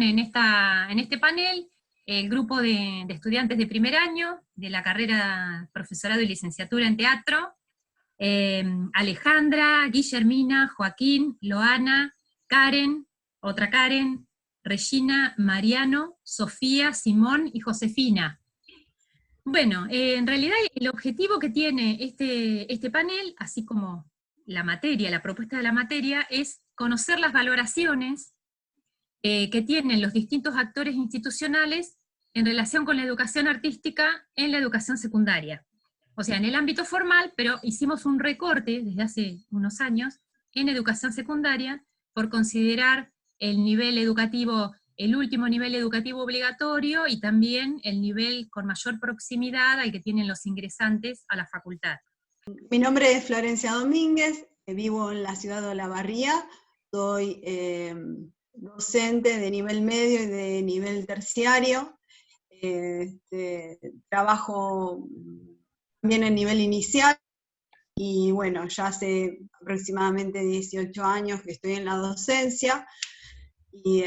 en este panel el grupo de estudiantes de primer año de la carrera profesorado y licenciatura en teatro, Alejandra, Guillermina, Joaquín, Loana, Karen, otra Karen, Regina, Mariano, Sofía, Simón y Josefina. Bueno, en realidad el objetivo que tiene este panel, así como la materia, la propuesta de la materia, es conocer las valoraciones que tienen los distintos actores institucionales en relación con la educación artística en la educación secundaria. O sea, en el ámbito formal, pero hicimos un recorte desde hace unos años en educación secundaria por considerar el nivel educativo, el último nivel educativo obligatorio y también el nivel con mayor proximidad al que tienen los ingresantes a la facultad. Mi nombre es Florencia Domínguez, vivo en la ciudad de Olavarría, soy docente de nivel medio y de nivel terciario, trabajo también en nivel inicial, y bueno, ya hace aproximadamente 18 años que estoy en la docencia, y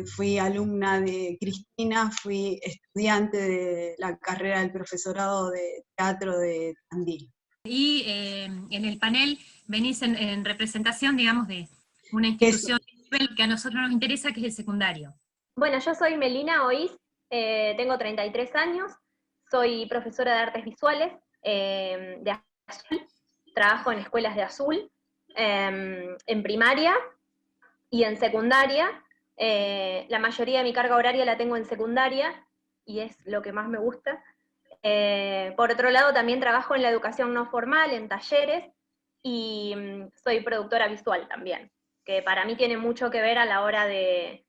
fui alumna de Cristina, fui estudiante de la carrera del profesorado de teatro de Tandil. Y en el panel venís en representación, digamos, de una institución que a nosotros nos interesa, que es el secundario. Bueno, yo soy Melina Oiz, tengo 33 años, soy profesora de artes visuales de Azul, trabajo en escuelas de Azul, en primaria y en secundaria. La mayoría de mi carga horaria la tengo en secundaria, y es lo que más me gusta. Por otro lado, también trabajo en la educación no formal, en talleres, y soy productora visual también, que para mí tiene mucho que ver a la hora de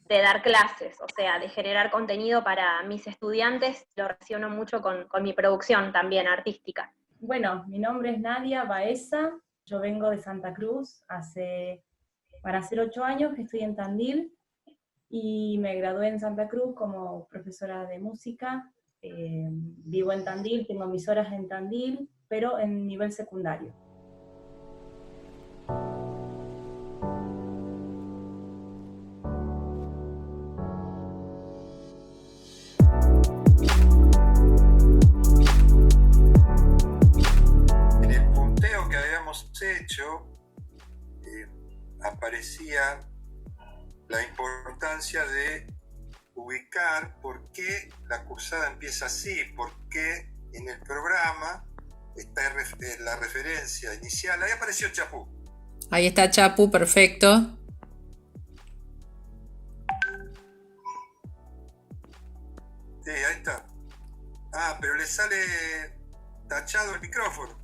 dar clases, o sea, de generar contenido para mis estudiantes. Lo relaciono mucho con mi producción también artística. Bueno, mi nombre es Nadia Baeza, yo vengo de Santa Cruz, van a ser 8 años que estoy en Tandil, y me gradué en Santa Cruz como profesora de música. Vivo en Tandil, tengo mis horas en Tandil, pero en nivel secundario. En el punteo que habíamos hecho, aparecía la importancia de ubicar por qué la cursada empieza así, por qué en el programa está la referencia inicial. Ahí apareció Chapú. Ahí está Chapu, perfecto. Sí, ahí está. Ah, pero le sale tachado el micrófono.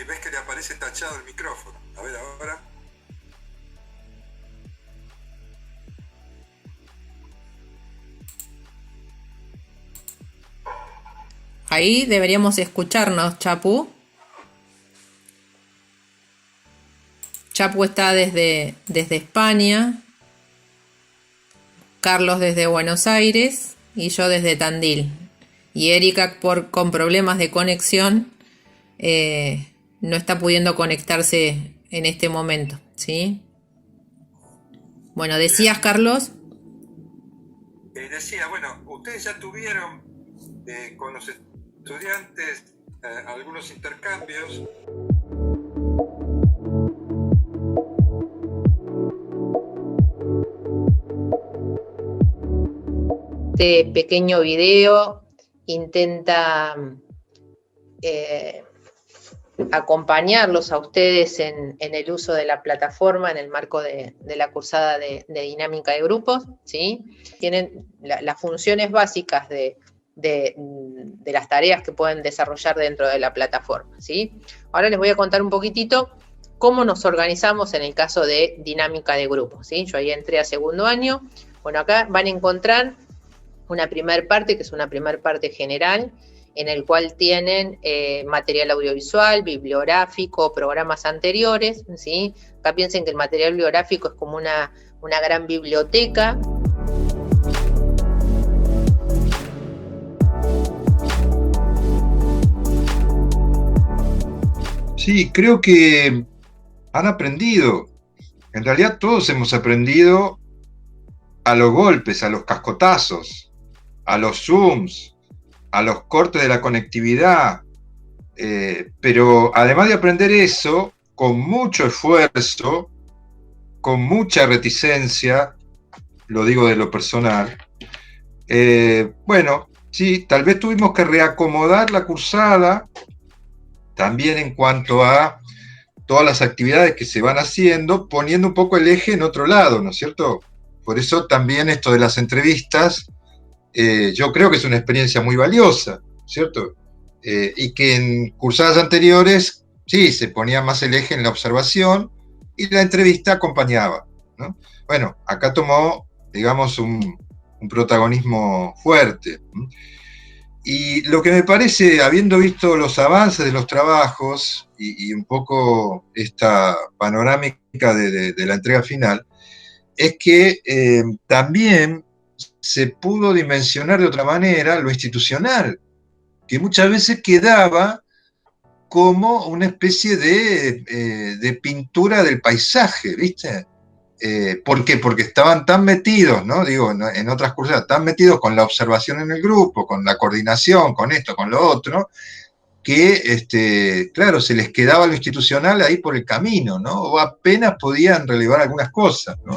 Ves que le aparece tachado el micrófono. A ver ahora. Ahí deberíamos escucharnos, Chapu. Chapu está desde España, Carlos desde Buenos Aires y yo desde Tandil. Y Erika con problemas de conexión no está pudiendo conectarse en este momento, ¿sí? Bueno, decías, Carlos. Decía, bueno, ustedes ya tuvieron con los estudiantes algunos intercambios. Este pequeño video intenta acompañarlos a ustedes en el uso de la plataforma en el marco de la cursada de dinámica de grupos, ¿sí? Tienen las funciones básicas de las tareas que pueden desarrollar dentro de la plataforma, ¿sí? Ahora les voy a contar un poquitito cómo nos organizamos en el caso de dinámica de grupos, ¿sí? Yo ahí entré a segundo año. Bueno, acá van a encontrar una primera parte, que es una primera parte general, en el cual tienen material audiovisual, bibliográfico, programas anteriores, ¿sí? Acá piensen que el material bibliográfico es como una gran biblioteca. Sí, creo que han aprendido. En realidad todos hemos aprendido a los golpes, a los cascotazos, a los zooms, a los cortes de la conectividad. Pero además de aprender eso, con mucho esfuerzo, con mucha reticencia, lo digo de lo personal, bueno, sí, tal vez tuvimos que reacomodar la cursada, también en cuanto a todas las actividades que se van haciendo, poniendo un poco el eje en otro lado, ¿no es cierto? Por eso también esto de las entrevistas, yo creo que es una experiencia muy valiosa, ¿cierto? Y que en cursadas anteriores, sí, se ponía más el eje en la observación y la entrevista acompañaba, ¿no? Bueno, acá tomó, digamos, un protagonismo fuerte. Y lo que me parece, habiendo visto los avances de los trabajos y un poco esta panorámica de la entrega final, es que también se pudo dimensionar de otra manera lo institucional, que muchas veces quedaba como una especie de pintura del paisaje, ¿viste? ¿Por qué? Porque estaban tan metidos, ¿no? Digo, en otras cursadas, tan metidos con la observación en el grupo, con la coordinación, con esto, con lo otro, que, claro, se les quedaba lo institucional ahí por el camino, ¿no? O apenas podían relevar algunas cosas, ¿no?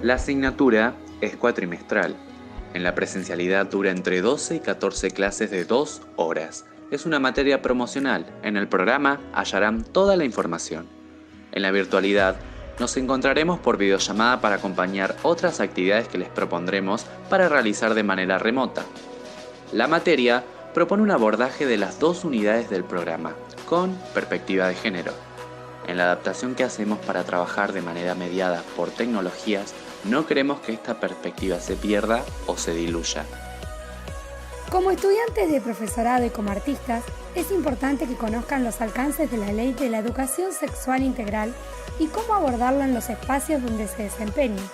La asignatura es cuatrimestral. En la presencialidad dura entre 12 y 14 clases de 2 horas. Es una materia promocional. En el programa hallarán toda la información. En la virtualidad nos encontraremos por videollamada para acompañar otras actividades que les propondremos para realizar de manera remota. La materia propone un abordaje de las 2 unidades del programa, con perspectiva de género. En la adaptación que hacemos para trabajar de manera mediada por tecnologías, no queremos que esta perspectiva se pierda o se diluya. Como estudiantes de profesorado y como artistas, es importante que conozcan los alcances de la Ley de la Educación Sexual Integral y cómo abordarlo en los espacios donde se desempeñen.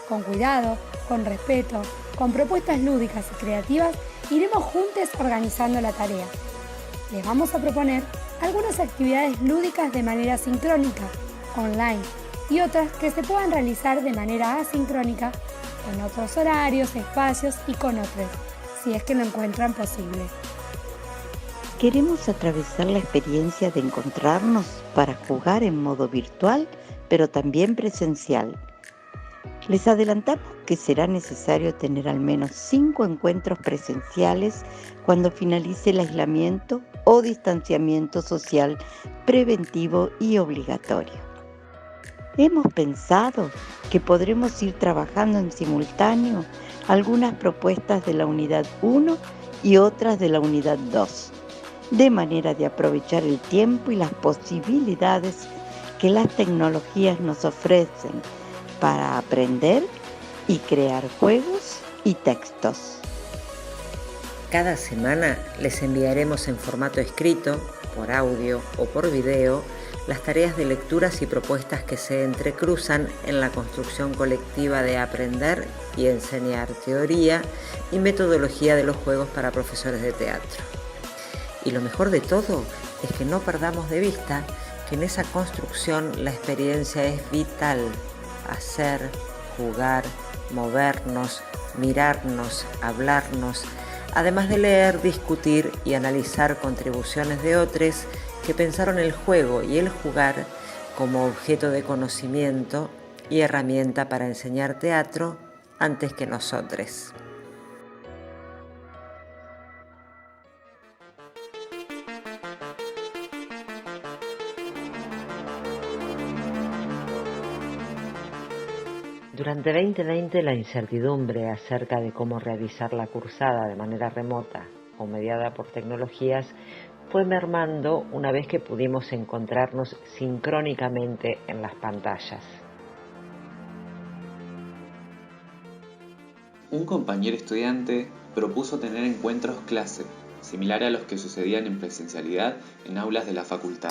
Con cuidado, con respeto, con propuestas lúdicas y creativas, iremos juntos organizando la tarea. Les vamos a proponer algunas actividades lúdicas de manera sincrónica, online, y otras que se puedan realizar de manera asincrónica, en otros horarios, espacios y con otros, si es que lo encuentran posible. Queremos atravesar la experiencia de encontrarnos para jugar en modo virtual, pero también presencial. Les adelantamos que será necesario tener al menos 5 encuentros presenciales cuando finalice el aislamiento o distanciamiento social preventivo y obligatorio. Hemos pensado que podremos ir trabajando en simultáneo algunas propuestas de la unidad 1 y otras de la unidad 2, de manera de aprovechar el tiempo y las posibilidades que las tecnologías nos ofrecen para aprender y crear juegos y textos. Cada semana les enviaremos en formato escrito, por audio o por video, las tareas de lecturas y propuestas que se entrecruzan en la construcción colectiva de aprender y enseñar teoría y metodología de los juegos para profesores de teatro. Y lo mejor de todo es que no perdamos de vista que en esa construcción la experiencia es vital. Hacer, jugar, movernos, mirarnos, hablarnos, además de leer, discutir y analizar contribuciones de otros que pensaron el juego y el jugar como objeto de conocimiento y herramienta para enseñar teatro antes que nosotros. Durante 2020 la incertidumbre acerca de cómo realizar la cursada de manera remota o mediada por tecnologías fue mermando una vez que pudimos encontrarnos sincrónicamente en las pantallas. Un compañero estudiante propuso tener encuentros clase, similares a los que sucedían en presencialidad en aulas de la facultad.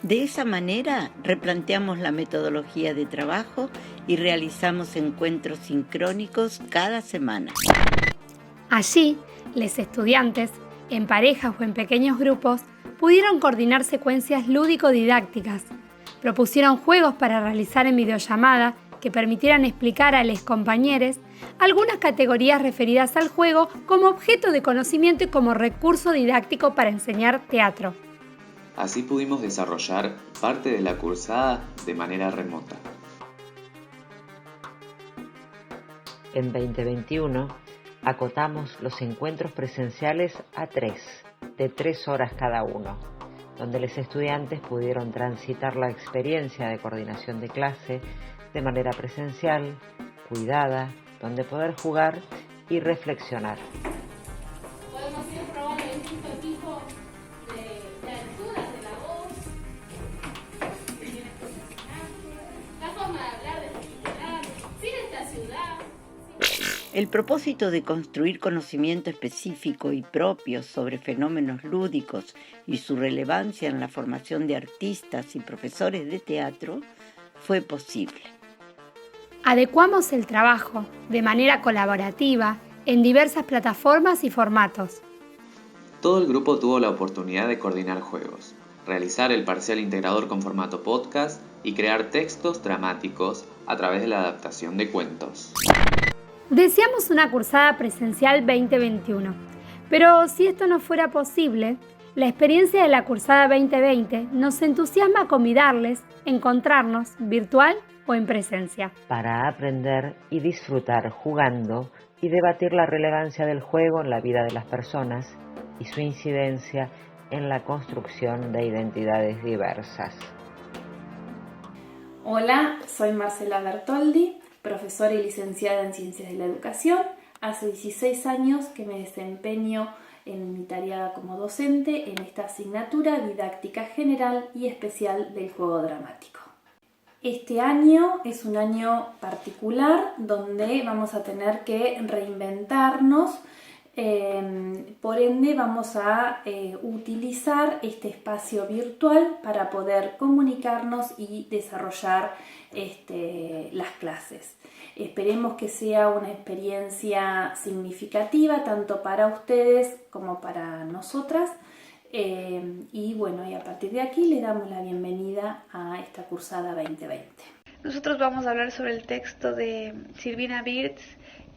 De esa manera, replanteamos la metodología de trabajo y realizamos encuentros sincrónicos cada semana. Allí, los estudiantes, en parejas o en pequeños grupos, pudieron coordinar secuencias lúdico-didácticas. Propusieron juegos para realizar en videollamada que permitieran explicar a los compañeros algunas categorías referidas al juego como objeto de conocimiento y como recurso didáctico para enseñar teatro. Así pudimos desarrollar parte de la cursada de manera remota. En 2021 acotamos los encuentros presenciales a 3, de 3 horas cada uno, donde los estudiantes pudieron transitar la experiencia de coordinación de clase de manera presencial, cuidada, donde poder jugar y reflexionar. Podemos ir probando distintos tipos de alturas de la voz, la forma de hablar, de gesticular, sin esta ciudad. El propósito de construir conocimiento específico y propio sobre fenómenos lúdicos y su relevancia en la formación de artistas y profesores de teatro fue posible. Adecuamos el trabajo de manera colaborativa en diversas plataformas y formatos. Todo el grupo tuvo la oportunidad de coordinar juegos, realizar el parcial integrador con formato podcast y crear textos dramáticos a través de la adaptación de cuentos. Deseamos una cursada presencial 2021, pero si esto no fuera posible, La experiencia de la cursada 2020 nos entusiasma convidarles a encontrarnos virtual o en presencia. Para aprender y disfrutar jugando y debatir la relevancia del juego en la vida de las personas y su incidencia en la construcción de identidades diversas. Hola, soy Marcela Bertoldi, profesora y licenciada en Ciencias de la Educación. Hace 16 años que me desempeño en mi tarea como docente en esta asignatura didáctica general y especial del juego dramático. Este año es un año particular donde vamos a tener que reinventarnos, por ende vamos a utilizar este espacio virtual para poder comunicarnos y desarrollar las clases. Esperemos que sea una experiencia significativa tanto para ustedes como para nosotras. Y bueno, y a partir de aquí le damos la bienvenida a esta cursada 2020. Nosotros vamos a hablar sobre el texto de Silvina Birz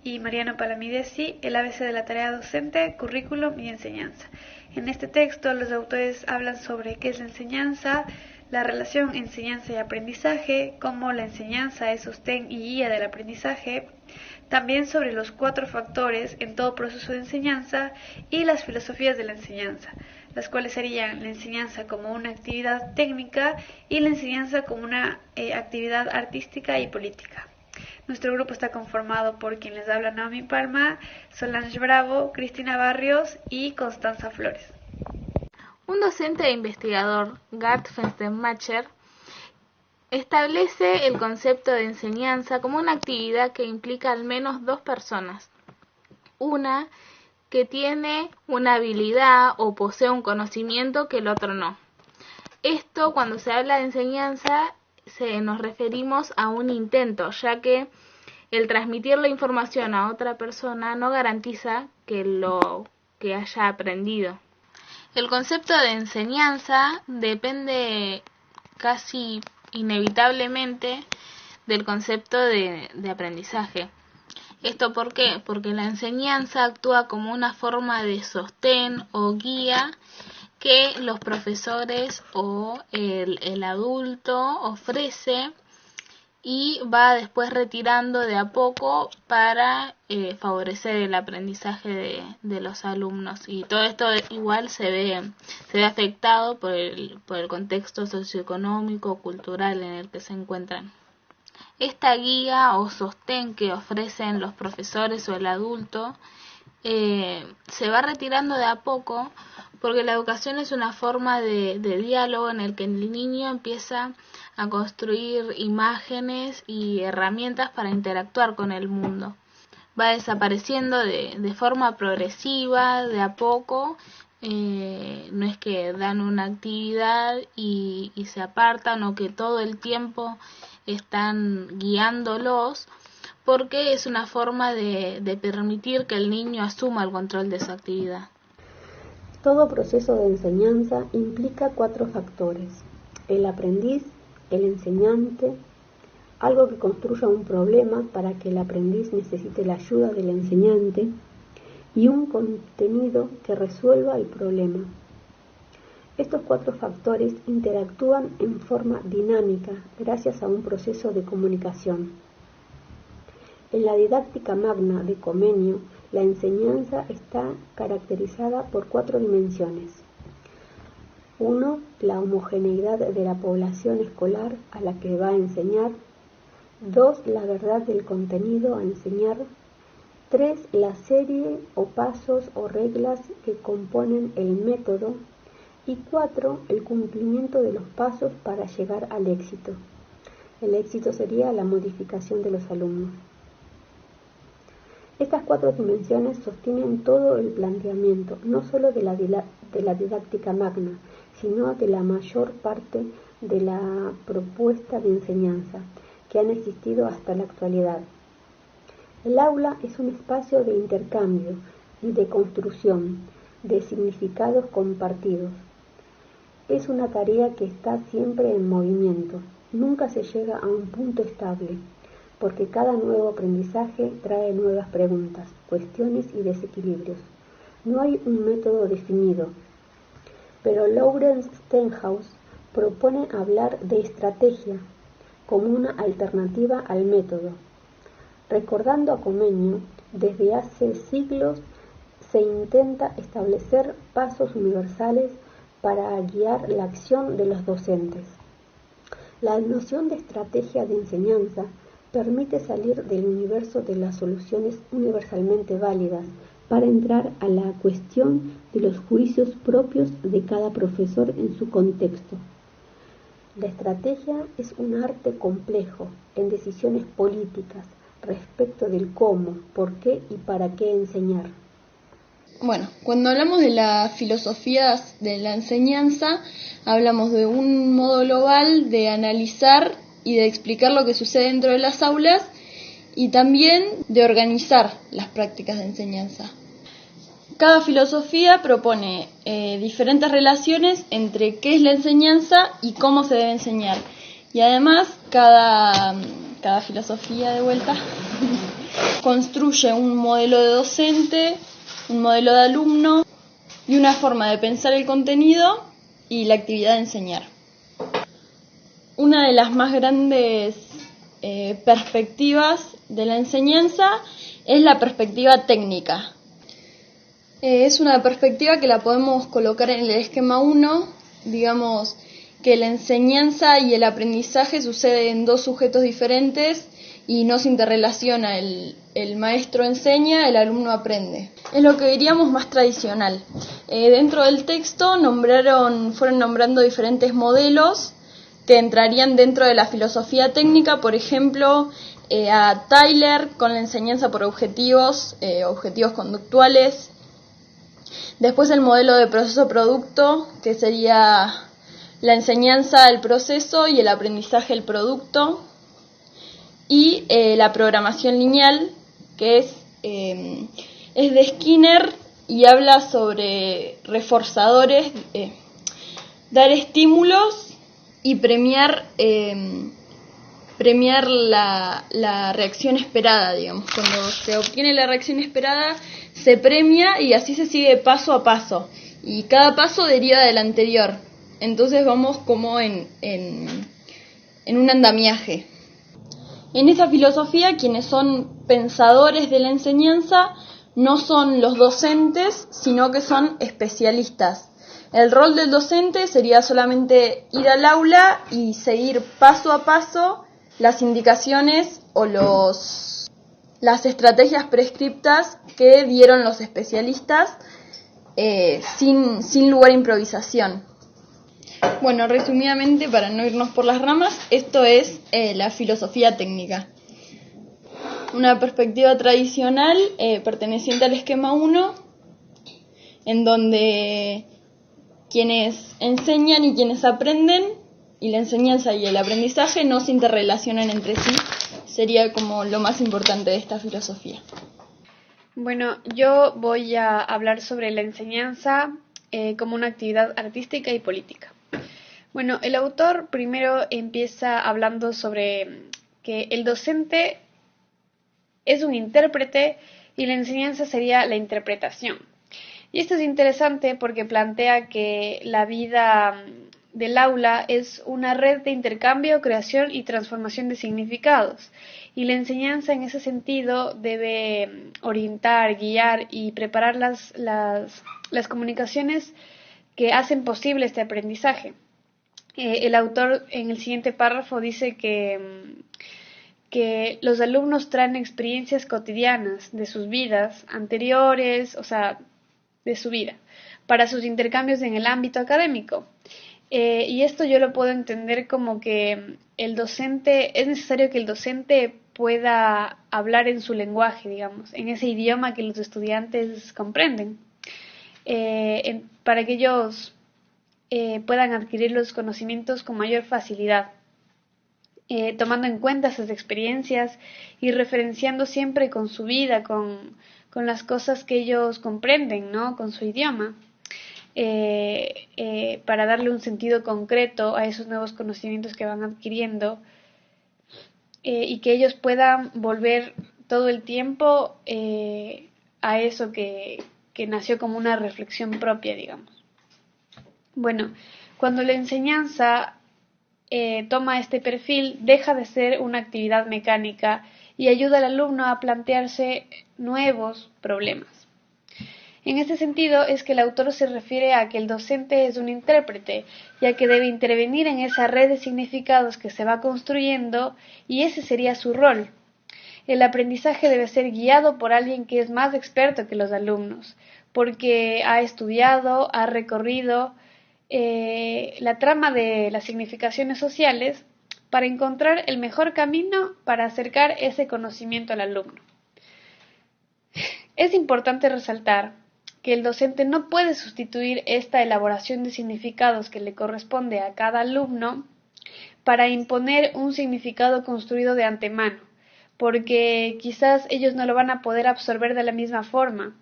y Mariano Palamidesi, El ABC de la tarea docente, currículum y enseñanza. En este texto los autores hablan sobre qué es la enseñanza, la relación enseñanza y aprendizaje, cómo la enseñanza es sostén y guía del aprendizaje, también sobre los 4 factores en todo proceso de enseñanza y las filosofías de la enseñanza, las cuales serían la enseñanza como una actividad técnica y la enseñanza como una actividad artística y política. Nuestro grupo está conformado por quien les habla, Naomi Palma, Solange Bravo, Cristina Barrios y Constanza Flores. Un docente e investigador, Gert Fenstermacher, establece el concepto de enseñanza como una actividad que implica al menos 2 personas. Una que tiene una habilidad o posee un conocimiento que el otro no. Esto, cuando se habla de enseñanza, nos referimos a un intento, ya que el transmitir la información a otra persona no garantiza que lo que haya aprendido. El concepto de enseñanza depende casi inevitablemente del concepto de aprendizaje. ¿Esto por qué? Porque la enseñanza actúa como una forma de sostén o guía que los profesores o el adulto ofrece y va después retirando de a poco para favorecer el aprendizaje de los alumnos. Y todo esto igual se ve afectado por el contexto socioeconómico, cultural en el que se encuentran. Esta guía o sostén que ofrecen los profesores o el adulto se va retirando de a poco porque la educación es una forma de diálogo en el que el niño empieza a construir imágenes y herramientas para interactuar con el mundo. Va desapareciendo de forma progresiva, de a poco. No es que dan una actividad y se apartan o que todo el tiempo están guiándolos, porque es una forma de permitir que el niño asuma el control de su actividad. Todo proceso de enseñanza implica 4 factores: el aprendiz, el enseñante, algo que construya un problema para que el aprendiz necesite la ayuda del enseñante, y un contenido que resuelva el problema. Estos 4 factores interactúan en forma dinámica gracias a un proceso de comunicación. En la didáctica magna de Comenio, la enseñanza está caracterizada por 4 dimensiones. 1. La homogeneidad de la población escolar a la que va a enseñar. 2. La verdad del contenido a enseñar. 3. La serie o pasos o reglas que componen el método. Y 4. El cumplimiento de los pasos para llegar al éxito. El éxito sería la modificación de los alumnos. Estas 4 dimensiones sostienen todo el planteamiento, no solo de la didáctica magna, sino de la mayor parte de la propuesta de enseñanza que han existido hasta la actualidad. El aula es un espacio de intercambio y de construcción de significados compartidos. Es una tarea que está siempre en movimiento, nunca se llega a un punto estable, porque cada nuevo aprendizaje trae nuevas preguntas, cuestiones y desequilibrios. No hay un método definido. pero Lawrence Stenhouse propone hablar de estrategia como una alternativa al método. Recordando a Comenio, desde hace siglos se intenta establecer pasos universales para guiar la acción de los docentes. La noción de estrategia de enseñanza permite salir del universo de las soluciones universalmente válidas para entrar a la cuestión de los juicios propios de cada profesor en su contexto. La estrategia es un arte complejo en decisiones políticas respecto del cómo, por qué y para qué enseñar. Bueno, cuando hablamos de las filosofías de la enseñanza, hablamos de un modo global de analizar y de explicar lo que sucede dentro de las aulas y también de organizar las prácticas de enseñanza. Cada filosofía propone diferentes relaciones entre qué es la enseñanza y cómo se debe enseñar. Y además, cada filosofía de vuelta construye un modelo de docente, un modelo de alumno y una forma de pensar el contenido y la actividad de enseñar. Una de las más grandes perspectivas de la enseñanza es la perspectiva técnica. Es una perspectiva que la podemos colocar en el esquema 1, digamos que la enseñanza y el aprendizaje suceden en dos sujetos diferentes y no se interrelaciona, el maestro enseña, el alumno aprende. Es lo que diríamos más tradicional. Dentro del texto fueron nombrando diferentes modelos que entrarían dentro de la filosofía técnica, por ejemplo, a Tyler con la enseñanza por objetivos conductuales. Después el modelo de proceso-producto, que sería la enseñanza, el proceso y el aprendizaje, el producto. Y la programación lineal, que es de Skinner y habla sobre reforzadores, dar estímulos y premiar la reacción esperada, digamos. Cuando se obtiene la reacción esperada, se premia y así se sigue paso a paso. Y cada paso deriva del anterior. Entonces vamos como en un andamiaje. En esa filosofía, quienes son pensadores de la enseñanza no son los docentes, sino que son especialistas. El rol del docente sería solamente ir al aula y seguir paso a paso las indicaciones o las estrategias prescriptas que dieron los especialistas sin lugar a improvisación. Bueno, resumidamente, para no irnos por las ramas, esto es la filosofía técnica. Una perspectiva tradicional perteneciente al esquema 1, en donde quienes enseñan y quienes aprenden, y la enseñanza y el aprendizaje no se interrelacionan entre sí, sería como lo más importante de esta filosofía. Bueno, yo voy a hablar sobre la enseñanza como una actividad artística y política. Bueno, el autor primero empieza hablando sobre que el docente es un intérprete y la enseñanza sería la interpretación. Y esto es interesante porque plantea que la vida del aula es una red de intercambio, creación y transformación de significados. Y la enseñanza en ese sentido debe orientar, guiar y preparar las comunicaciones que hacen posible este aprendizaje. El autor en el siguiente párrafo dice que los alumnos traen experiencias cotidianas de sus vidas anteriores, o sea, de su vida, para sus intercambios en el ámbito académico. Y esto yo lo puedo entender como que es necesario que el docente pueda hablar en su lenguaje, digamos, en ese idioma que los estudiantes comprenden, para que ellos puedan adquirir los conocimientos con mayor facilidad, tomando en cuenta esas experiencias y referenciando siempre con su vida, con las cosas que ellos comprenden, ¿no? Con su idioma, para darle un sentido concreto a esos nuevos conocimientos que van adquiriendo, y que ellos puedan volver todo el tiempo a eso que nació como una reflexión propia, digamos. Bueno, cuando la enseñanza toma este perfil, deja de ser una actividad mecánica y ayuda al alumno a plantearse nuevos problemas. En este sentido es que el autor se refiere a que el docente es un intérprete, ya que debe intervenir en esa red de significados que se va construyendo y ese sería su rol. El aprendizaje debe ser guiado por alguien que es más experto que los alumnos, porque ha estudiado, ha recorrido la trama de las significaciones sociales para encontrar el mejor camino para acercar ese conocimiento al alumno. Es importante resaltar que el docente no puede sustituir esta elaboración de significados que le corresponde a cada alumno para imponer un significado construido de antemano, porque quizás ellos no lo van a poder absorber de la misma forma,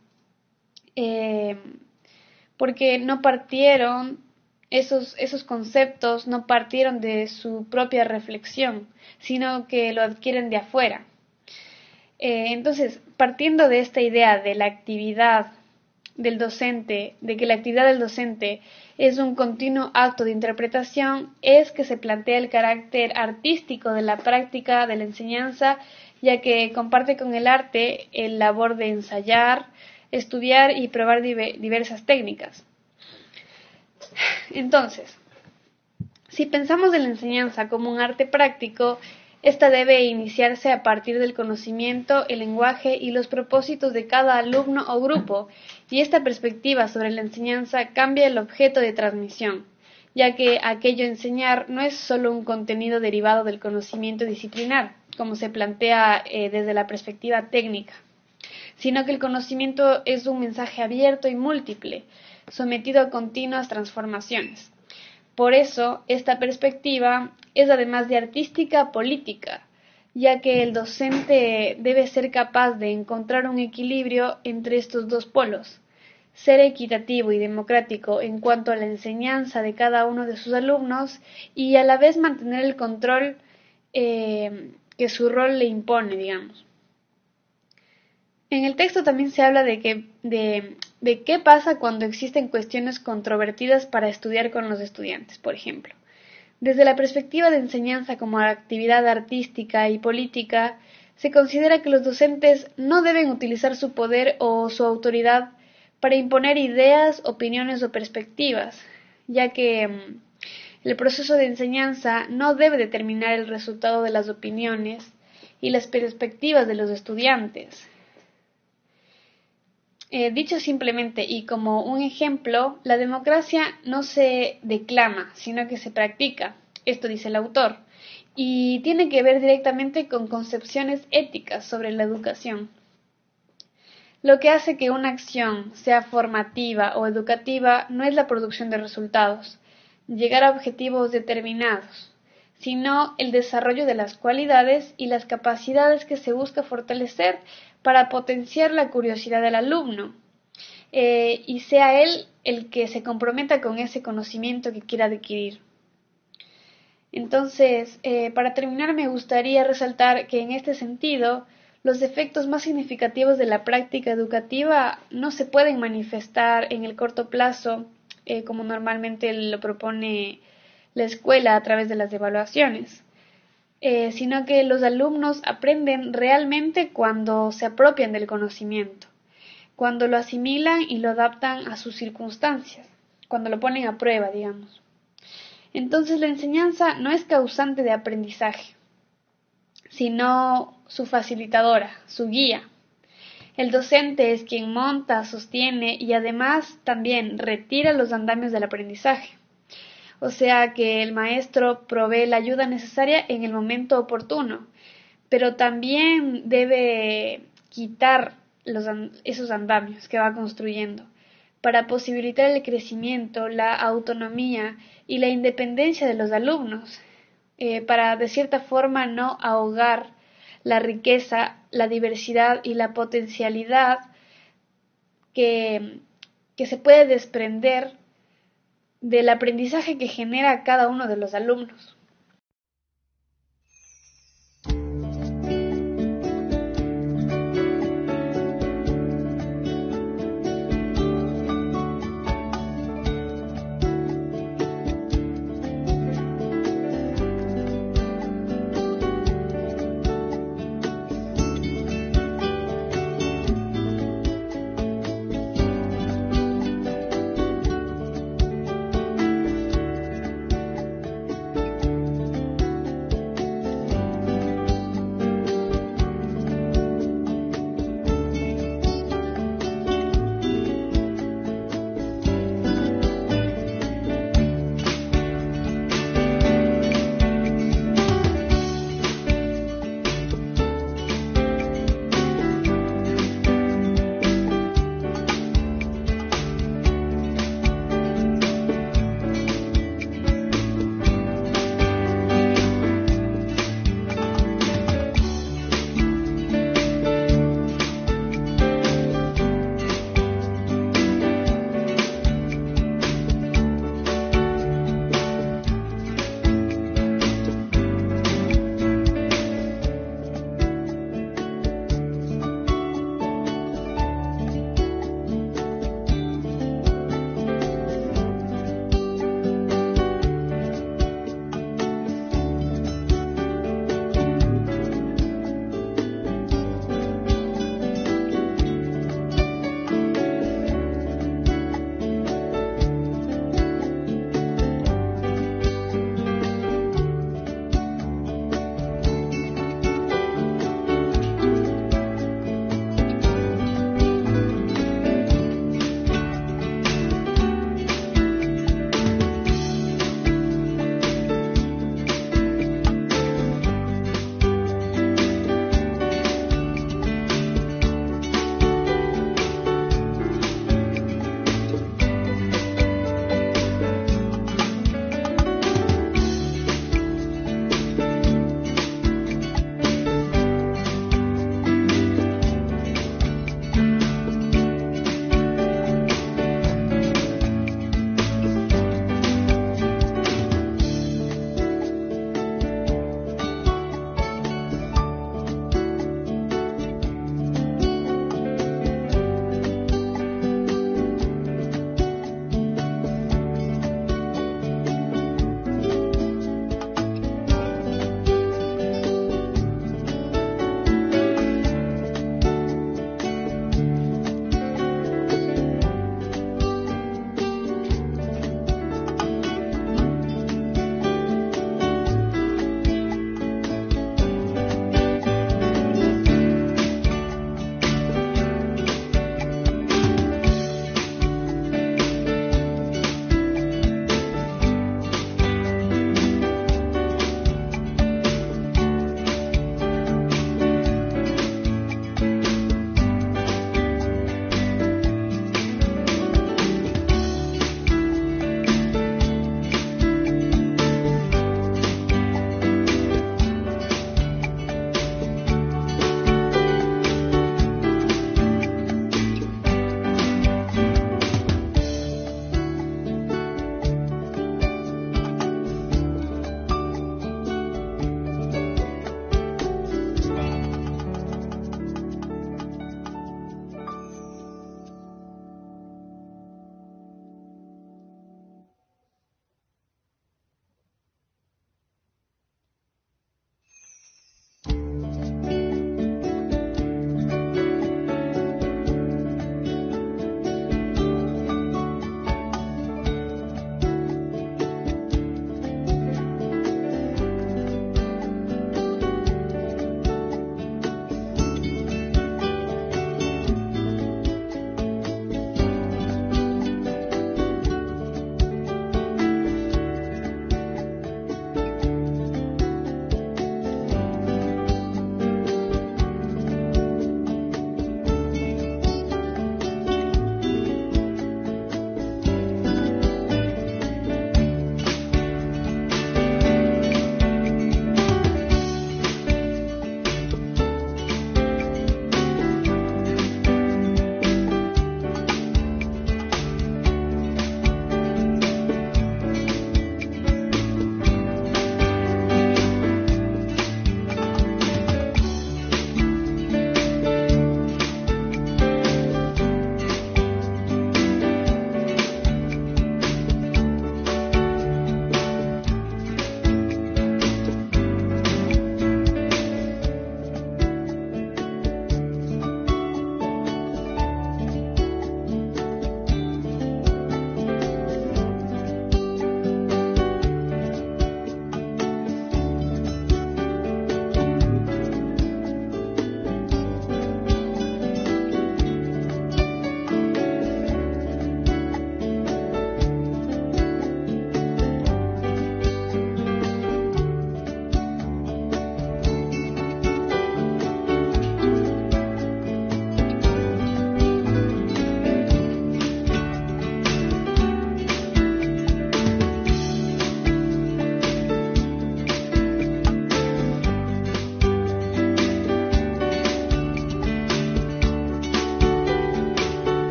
porque no partieron, esos conceptos no partieron de su propia reflexión, sino que lo adquieren de afuera. Entonces, partiendo de esta idea de la actividad del docente, de que la actividad del docente es un continuo acto de interpretación, es que se plantea el carácter artístico de la práctica de la enseñanza, ya que comparte con el arte el labor de ensayar, estudiar y probar diversas técnicas. Entonces, si pensamos en la enseñanza como un arte práctico, esta debe iniciarse a partir del conocimiento, el lenguaje y los propósitos de cada alumno o grupo, y esta perspectiva sobre la enseñanza cambia el objeto de transmisión, ya que aquello enseñar no es solo un contenido derivado del conocimiento disciplinar, como se plantea desde la perspectiva técnica, sino que el conocimiento es un mensaje abierto y múltiple, sometido a continuas transformaciones. Por eso, esta perspectiva es además de artística política, ya que el docente debe ser capaz de encontrar un equilibrio entre estos dos polos, ser equitativo y democrático en cuanto a la enseñanza de cada uno de sus alumnos y a la vez mantener el control que su rol le impone, digamos. En el texto también se habla de qué pasa cuando existen cuestiones controvertidas para estudiar con los estudiantes, por ejemplo. Desde la perspectiva de enseñanza como actividad artística y política, se considera que los docentes no deben utilizar su poder o su autoridad para imponer ideas, opiniones o perspectivas, ya que el proceso de enseñanza no debe determinar el resultado de las opiniones y las perspectivas de los estudiantes. Dicho simplemente y como un ejemplo, la democracia no se declama, sino que se practica, esto dice el autor, y tiene que ver directamente con concepciones éticas sobre la educación. Lo que hace que una acción sea formativa o educativa no es la producción de resultados, llegar a objetivos determinados, sino el desarrollo de las cualidades y las capacidades que se busca fortalecer para potenciar la curiosidad del alumno y sea él el que se comprometa con ese conocimiento que quiera adquirir. Entonces, para terminar, me gustaría resaltar que en este sentido, los efectos más significativos de la práctica educativa no se pueden manifestar en el corto plazo, como normalmente lo propone la escuela a través de las evaluaciones, sino que los alumnos aprenden realmente cuando se apropian del conocimiento, cuando lo asimilan y lo adaptan a sus circunstancias, cuando lo ponen a prueba, digamos. Entonces la enseñanza no es causante de aprendizaje, sino su facilitadora, su guía. El docente es quien monta, sostiene y además también retira los andamios del aprendizaje. O sea que el maestro provee la ayuda necesaria en el momento oportuno, pero también debe quitar esos andamios que va construyendo para posibilitar el crecimiento, la autonomía y la independencia de los alumnos, para de cierta forma no ahogar la riqueza, la diversidad y la potencialidad que se puede desprender del aprendizaje que genera cada uno de los alumnos.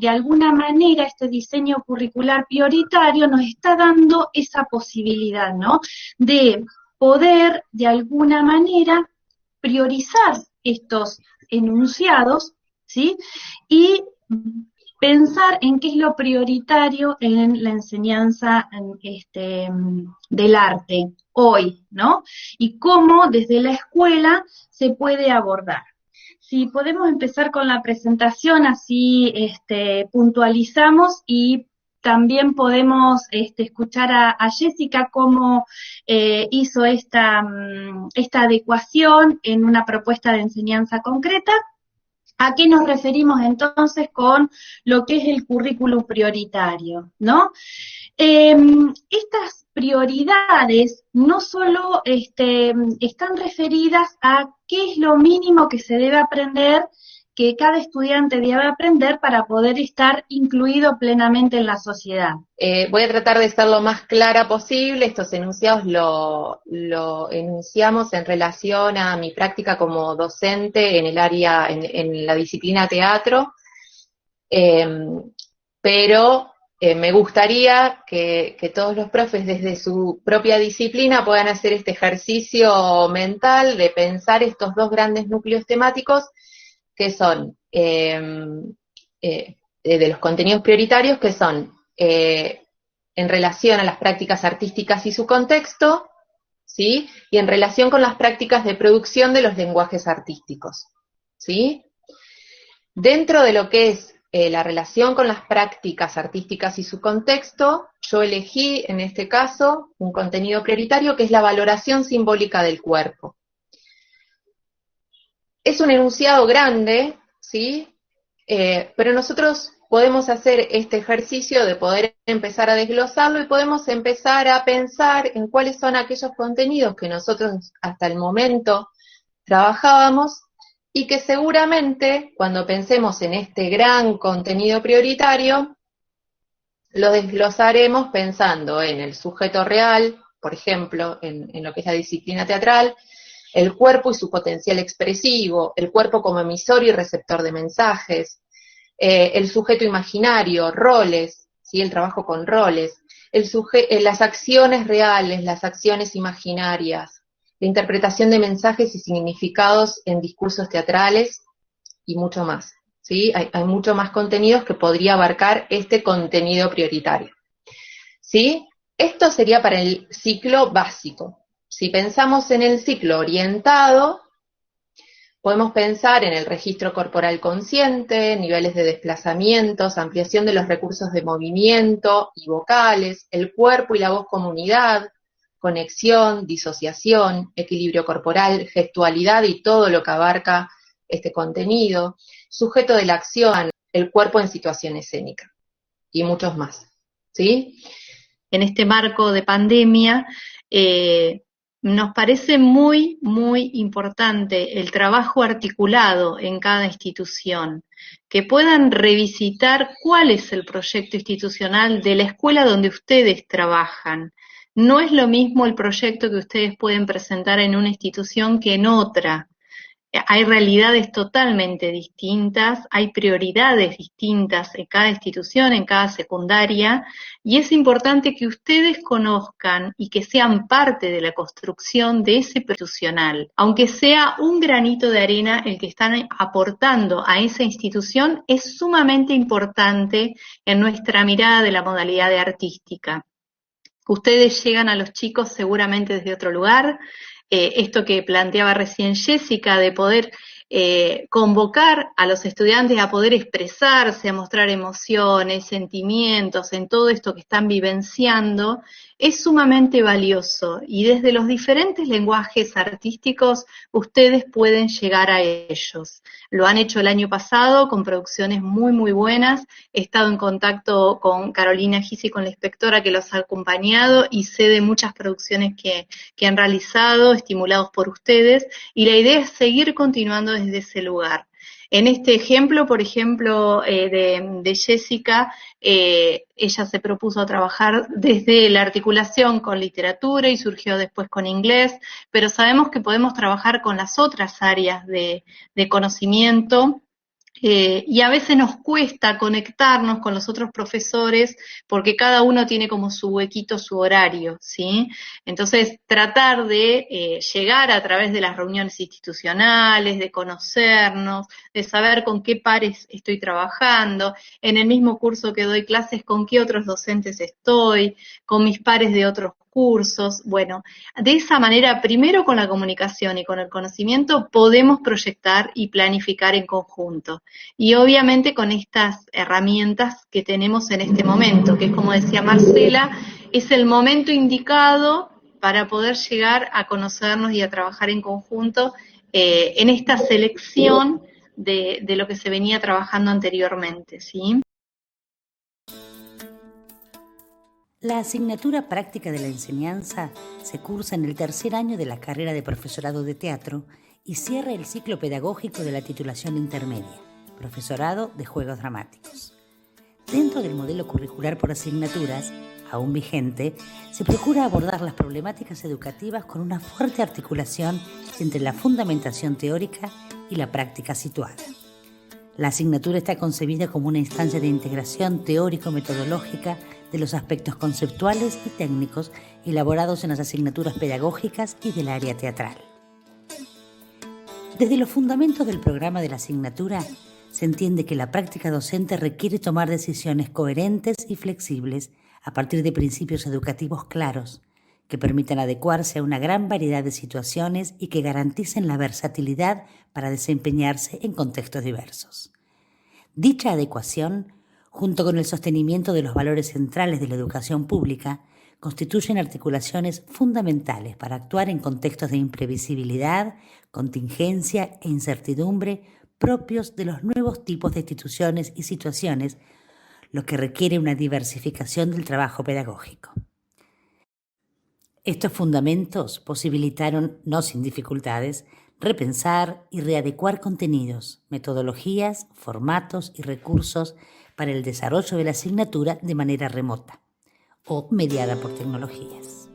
de alguna manera este diseño curricular prioritario nos está dando esa posibilidad, ¿no? De poder, de alguna manera, priorizar estos enunciados, ¿sí? Y pensar en qué es lo prioritario en la enseñanza del arte hoy, ¿no? Y cómo desde la escuela se puede abordar. Si podemos empezar con la presentación, así puntualizamos y también podemos escuchar a Jessica cómo hizo esta adecuación en una propuesta de enseñanza concreta. ¿A qué nos referimos entonces con lo que es el currículum prioritario, ¿no? Estas prioridades no solo están referidas a qué es lo mínimo que se debe aprender, que cada estudiante debe aprender para poder estar incluido plenamente en la sociedad. Voy a tratar de ser lo más clara posible. Estos enunciados lo enunciamos en relación a mi práctica como docente en el área, en la disciplina teatro, pero me gustaría que todos los profes desde su propia disciplina puedan hacer este ejercicio mental de pensar estos dos grandes núcleos temáticos que son de los contenidos prioritarios, que son en relación a las prácticas artísticas y su contexto, ¿sí? Y en relación con las prácticas de producción de los lenguajes artísticos, ¿sí? Dentro de lo que es la relación con las prácticas artísticas y su contexto, yo elegí en este caso un contenido prioritario que es la valoración simbólica del cuerpo. Es un enunciado grande, ¿sí? Pero nosotros podemos hacer este ejercicio de poder empezar a desglosarlo y podemos empezar a pensar en cuáles son aquellos contenidos que nosotros hasta el momento trabajábamos y que seguramente cuando pensemos en este gran contenido prioritario, lo desglosaremos pensando en el sujeto real, por ejemplo, en lo que es la disciplina teatral, el cuerpo y su potencial expresivo, el cuerpo como emisor y receptor de mensajes, el sujeto imaginario, roles, ¿sí? El trabajo con roles, las acciones reales, las acciones imaginarias, la interpretación de mensajes y significados en discursos teatrales y mucho más, ¿sí? Hay mucho más contenidos que podría abarcar este contenido prioritario, ¿sí? Esto sería para el ciclo básico. Si pensamos en el ciclo orientado, podemos pensar en el registro corporal consciente, niveles de desplazamientos, ampliación de los recursos de movimiento y vocales, el cuerpo y la voz como unidad, conexión, disociación, equilibrio corporal, gestualidad y todo lo que abarca este contenido, sujeto de la acción, el cuerpo en situación escénica y muchos más, ¿sí? En este marco de pandemia, nos parece muy, muy importante el trabajo articulado en cada institución, que puedan revisitar cuál es el proyecto institucional de la escuela donde ustedes trabajan. No es lo mismo el proyecto que ustedes pueden presentar en una institución que en otra. Hay realidades totalmente distintas, hay prioridades distintas en cada institución, en cada secundaria, y es importante que ustedes conozcan y que sean parte de la construcción de ese institucional. Aunque sea un granito de arena el que están aportando a esa institución, es sumamente importante en nuestra mirada de la modalidad de artística. Ustedes llegan a los chicos seguramente desde otro lugar. Esto que planteaba recién Jessica, de poder convocar a los estudiantes a poder expresarse, a mostrar emociones, sentimientos, en todo esto que están vivenciando, es sumamente valioso. Y desde los diferentes lenguajes artísticos, ustedes pueden llegar a ellos. Lo han hecho el año pasado con producciones muy, muy buenas. He estado en contacto con Carolina Gisi, con la inspectora que los ha acompañado, y sé de muchas producciones que han realizado, estimulados por ustedes, y la idea es seguir continuando desde ese lugar. En este ejemplo, por ejemplo, de Jessica, ella se propuso trabajar desde la articulación con literatura y surgió después con inglés, pero sabemos que podemos trabajar con las otras áreas de conocimiento y a veces nos cuesta conectarnos con los otros profesores porque cada uno tiene como su huequito, su horario, ¿sí? Entonces, tratar de llegar a través de las reuniones institucionales, de conocernos, de saber con qué pares estoy trabajando, en el mismo curso que doy clases, con qué otros docentes estoy, con mis pares de otros cursos. Bueno, de esa manera, primero con la comunicación y con el conocimiento, podemos proyectar y planificar en conjunto. Y obviamente con estas herramientas que tenemos en este momento, que como decía Marcela, es el momento indicado para poder llegar a conocernos y a trabajar en conjunto en esta selección de lo que se venía trabajando anteriormente, ¿sí? La asignatura práctica de la enseñanza se cursa en el tercer año de la carrera de profesorado de teatro y cierra el ciclo pedagógico de la titulación intermedia, profesorado de juegos dramáticos. Dentro del modelo curricular por asignaturas, aún vigente, se procura abordar las problemáticas educativas con una fuerte articulación entre la fundamentación teórica y la práctica situada. La asignatura está concebida como una instancia de integración teórico-metodológica de los aspectos conceptuales y técnicos elaborados en las asignaturas pedagógicas y del área teatral. Desde los fundamentos del programa de la asignatura, se entiende que la práctica docente requiere tomar decisiones coherentes y flexibles a partir de principios educativos claros, que permitan adecuarse a una gran variedad de situaciones y que garanticen la versatilidad para desempeñarse en contextos diversos. Dicha adecuación, junto con el sostenimiento de los valores centrales de la educación pública, constituyen articulaciones fundamentales para actuar en contextos de imprevisibilidad, contingencia e incertidumbre propios de los nuevos tipos de instituciones y situaciones, lo que requiere una diversificación del trabajo pedagógico. Estos fundamentos posibilitaron, no sin dificultades, repensar y readecuar contenidos, metodologías, formatos y recursos para el desarrollo de la asignatura de manera remota o mediada por tecnologías.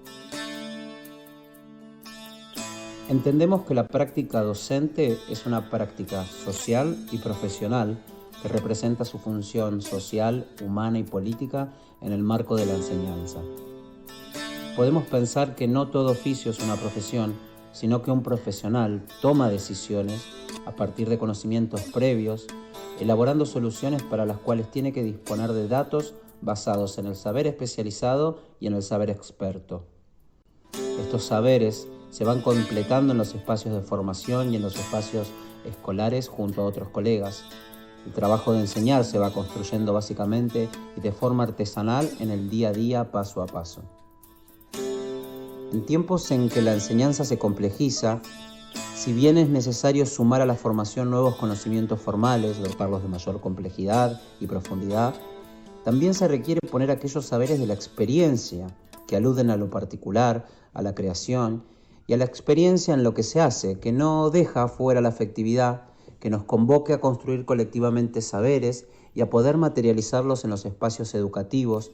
Entendemos que la práctica docente es una práctica social y profesional que representa su función social, humana y política en el marco de la enseñanza. Podemos pensar que no todo oficio es una profesión, sino que un profesional toma decisiones a partir de conocimientos previos, elaborando soluciones para las cuales tiene que disponer de datos basados en el saber especializado y en el saber experto. Estos saberes se van completando en los espacios de formación y en los espacios escolares junto a otros colegas. El trabajo de enseñar se va construyendo básicamente y de forma artesanal en el día a día, paso a paso. En tiempos en que la enseñanza se complejiza, si bien es necesario sumar a la formación nuevos conocimientos formales, dotarlos de mayor complejidad y profundidad, también se requiere poner aquellos saberes de la experiencia que aluden a lo particular, a la creación y a la experiencia en lo que se hace, que no deja fuera la afectividad, que nos convoque a construir colectivamente saberes y a poder materializarlos en los espacios educativos,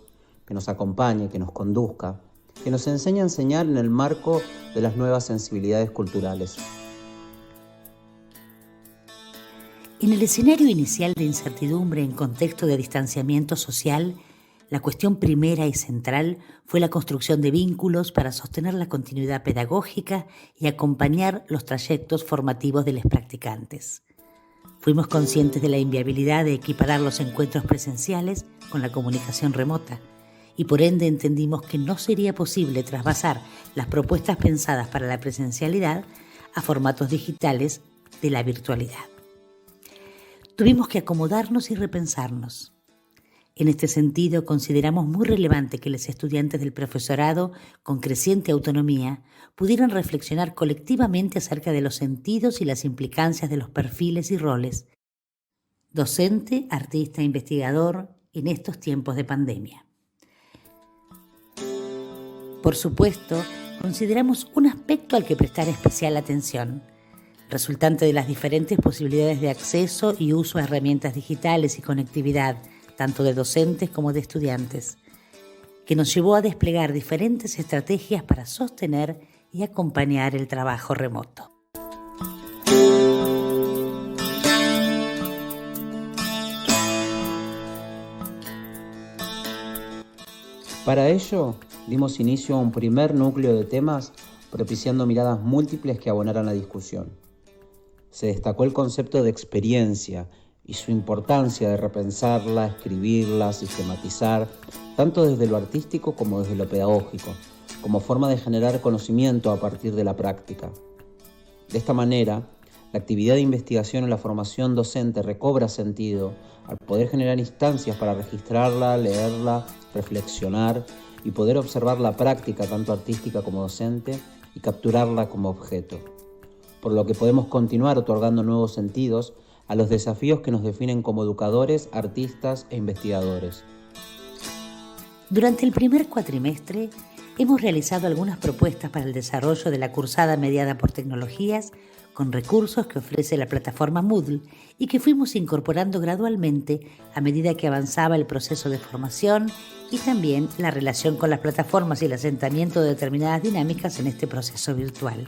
que nos acompañe, que nos conduzca, que nos enseña a enseñar en el marco de las nuevas sensibilidades culturales. En el escenario inicial de incertidumbre en contexto de distanciamiento social, la cuestión primera y central fue la construcción de vínculos para sostener la continuidad pedagógica y acompañar los trayectos formativos de los practicantes. Fuimos conscientes de la inviabilidad de equiparar los encuentros presenciales con la comunicación remota, y por ende entendimos que no sería posible trasvasar las propuestas pensadas para la presencialidad a formatos digitales de la virtualidad. Tuvimos que acomodarnos y repensarnos. En este sentido, consideramos muy relevante que los estudiantes del profesorado, con creciente autonomía, pudieran reflexionar colectivamente acerca de los sentidos y las implicancias de los perfiles y roles docente, artista, investigador en estos tiempos de pandemia. Por supuesto, consideramos un aspecto al que prestar especial atención, resultante de las diferentes posibilidades de acceso y uso a herramientas digitales y conectividad, tanto de docentes como de estudiantes, que nos llevó a desplegar diferentes estrategias para sostener y acompañar el trabajo remoto. Para ello, dimos inicio a un primer núcleo de temas propiciando miradas múltiples que abonaran la discusión. Se destacó el concepto de experiencia y su importancia de repensarla, escribirla, sistematizar, tanto desde lo artístico como desde lo pedagógico, como forma de generar conocimiento a partir de la práctica. De esta manera, la actividad de investigación en la formación docente recobra sentido al poder generar instancias para registrarla, leerla, reflexionar y poder observar la práctica tanto artística como docente y capturarla como objeto. Por lo que podemos continuar otorgando nuevos sentidos a los desafíos que nos definen como educadores, artistas e investigadores. Durante el primer cuatrimestre hemos realizado algunas propuestas para el desarrollo de la cursada mediada por tecnologías con recursos que ofrece la plataforma Moodle y que fuimos incorporando gradualmente a medida que avanzaba el proceso de formación y también la relación con las plataformas y el asentamiento de determinadas dinámicas en este proceso virtual.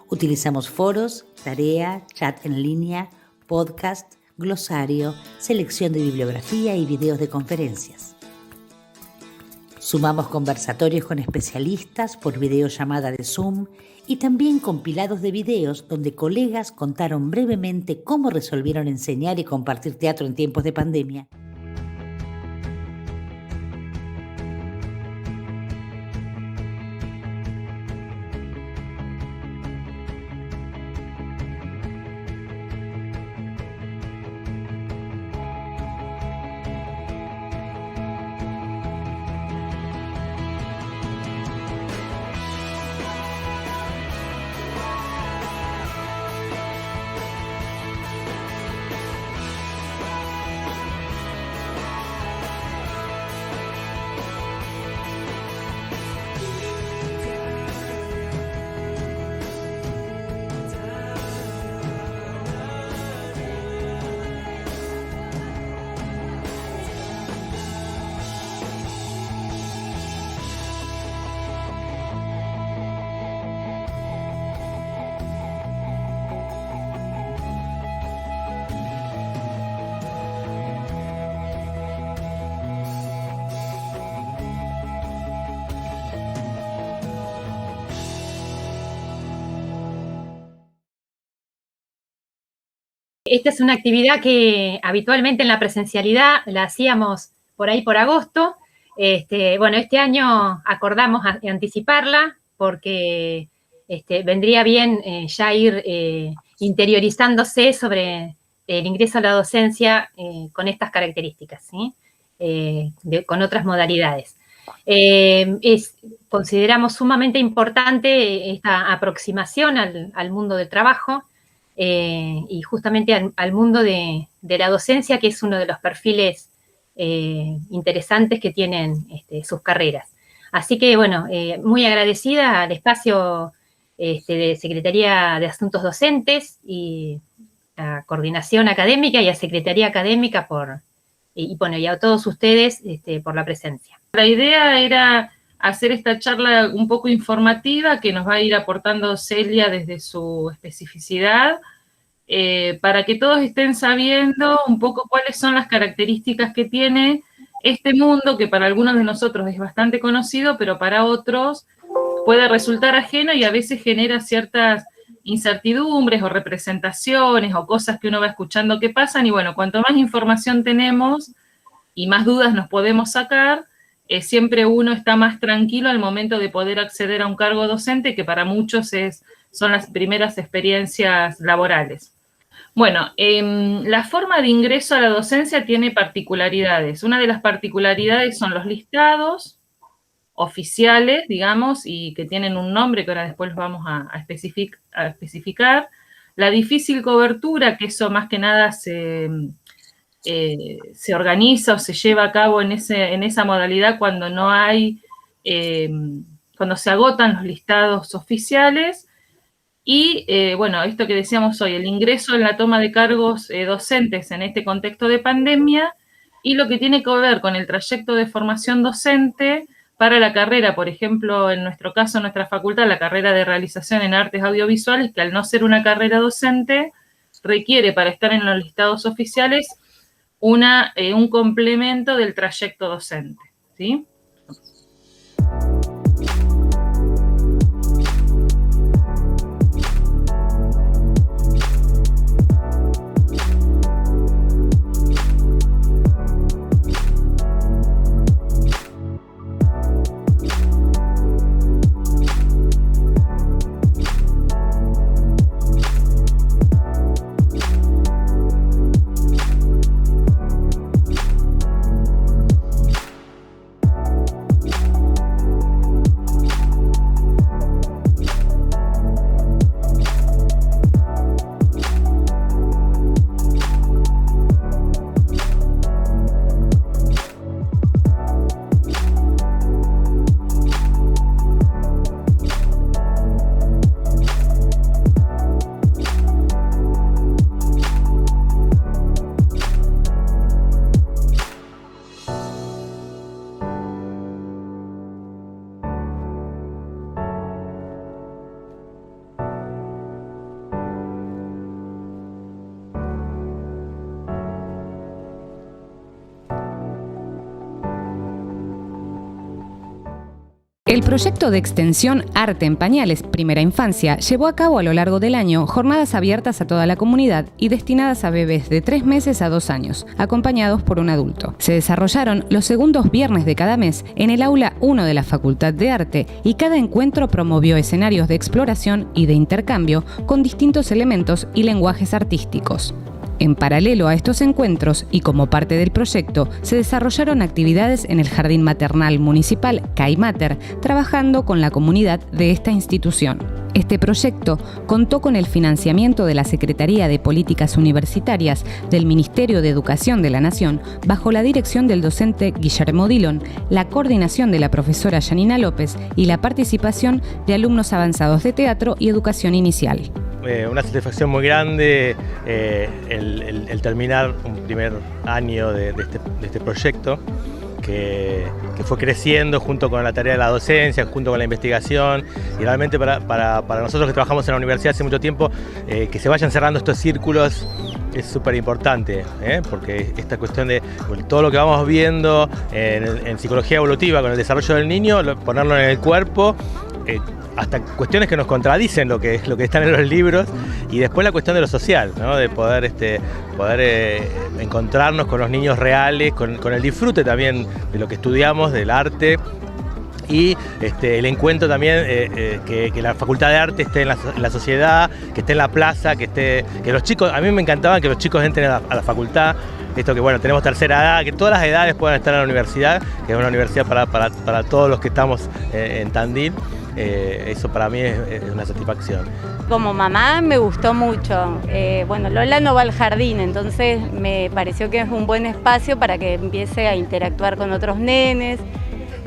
Utilizamos foros, tarea, chat en línea, podcast, glosario, selección de bibliografía y videos de conferencias. Sumamos conversatorios con especialistas por videollamada de Zoom y también compilados de videos donde colegas contaron brevemente cómo resolvieron enseñar y compartir teatro en tiempos de pandemia. Esta es una actividad que habitualmente en la presencialidad la hacíamos por ahí por agosto. Bueno, este año acordamos anticiparla porque vendría bien ya ir interiorizándose sobre el ingreso a la docencia con estas características, ¿sí? Con otras modalidades. Consideramos sumamente importante esta aproximación al mundo del trabajo, y justamente al mundo de la docencia, que es uno de los perfiles interesantes que tienen sus carreras. Así que, bueno, muy agradecida al espacio de Secretaría de Asuntos Docentes y a Coordinación Académica y a Secretaría Académica y a todos ustedes por la presencia. La idea era hacer esta charla un poco informativa que nos va a ir aportando Celia desde su especificidad, para que todos estén sabiendo un poco cuáles son las características que tiene este mundo, que para algunos de nosotros es bastante conocido, pero para otros puede resultar ajeno y a veces genera ciertas incertidumbres o representaciones o cosas que uno va escuchando que pasan, y bueno, cuanto más información tenemos y más dudas nos podemos sacar, siempre uno está más tranquilo al momento de poder acceder a un cargo docente, que para muchos son las primeras experiencias laborales. Bueno, la forma de ingreso a la docencia tiene particularidades. Una de las particularidades son los listados oficiales, digamos, y que tienen un nombre que ahora después los vamos a especificar. La difícil cobertura, que eso más que nada se organiza o se lleva a cabo en esa modalidad cuando no hay, cuando se agotan los listados oficiales. Y, bueno, esto que decíamos hoy, el ingreso en la toma de cargos docentes en este contexto de pandemia, y lo que tiene que ver con el trayecto de formación docente para la carrera, por ejemplo, en nuestro caso, en nuestra facultad, la carrera de realización en artes audiovisuales, que al no ser una carrera docente, requiere para estar en los listados oficiales un complemento del trayecto docente, ¿sí? El proyecto de extensión Arte en Pañales, Primera Infancia, llevó a cabo a lo largo del año jornadas abiertas a toda la comunidad y destinadas a bebés de 3 meses a 2 años, acompañados por un adulto. Se desarrollaron los segundos viernes de cada mes en el aula 1 de la Facultad de Arte y cada encuentro promovió escenarios de exploración y de intercambio con distintos elementos y lenguajes artísticos. En paralelo a estos encuentros y como parte del proyecto, se desarrollaron actividades en el Jardín Maternal Municipal Caimater, trabajando con la comunidad de esta institución. Este proyecto contó con el financiamiento de la Secretaría de Políticas Universitarias del Ministerio de Educación de la Nación, bajo la dirección del docente Guillermo Dillon, la coordinación de la profesora Janina López y la participación de alumnos avanzados de teatro y educación inicial. Una satisfacción muy grande el terminar un primer año de este proyecto que fue creciendo junto con la tarea de la docencia, junto con la investigación, y realmente para nosotros que trabajamos en la universidad hace mucho tiempo, que se vayan cerrando estos círculos es súper importante, porque esta cuestión de todo lo que vamos viendo en psicología evolutiva con el desarrollo del niño, ponerlo en el cuerpo, hasta cuestiones que nos contradicen lo que están en los libros, y después la cuestión de lo social, ¿no? De poder encontrarnos con los niños reales, con el disfrute también de lo que estudiamos, del arte, y el encuentro también, que la Facultad de Arte esté en la sociedad, que esté en la plaza, que los chicos, a mí me encantaba que los chicos entren a la facultad. Esto que bueno, tenemos tercera edad, que todas las edades puedan estar en la universidad, que es una universidad para todos los que estamos en Tandil. Eso para mí es una satisfacción. Como mamá me gustó mucho. Bueno, Lola no va al jardín, entonces me pareció que es un buen espacio para que empiece a interactuar con otros nenes,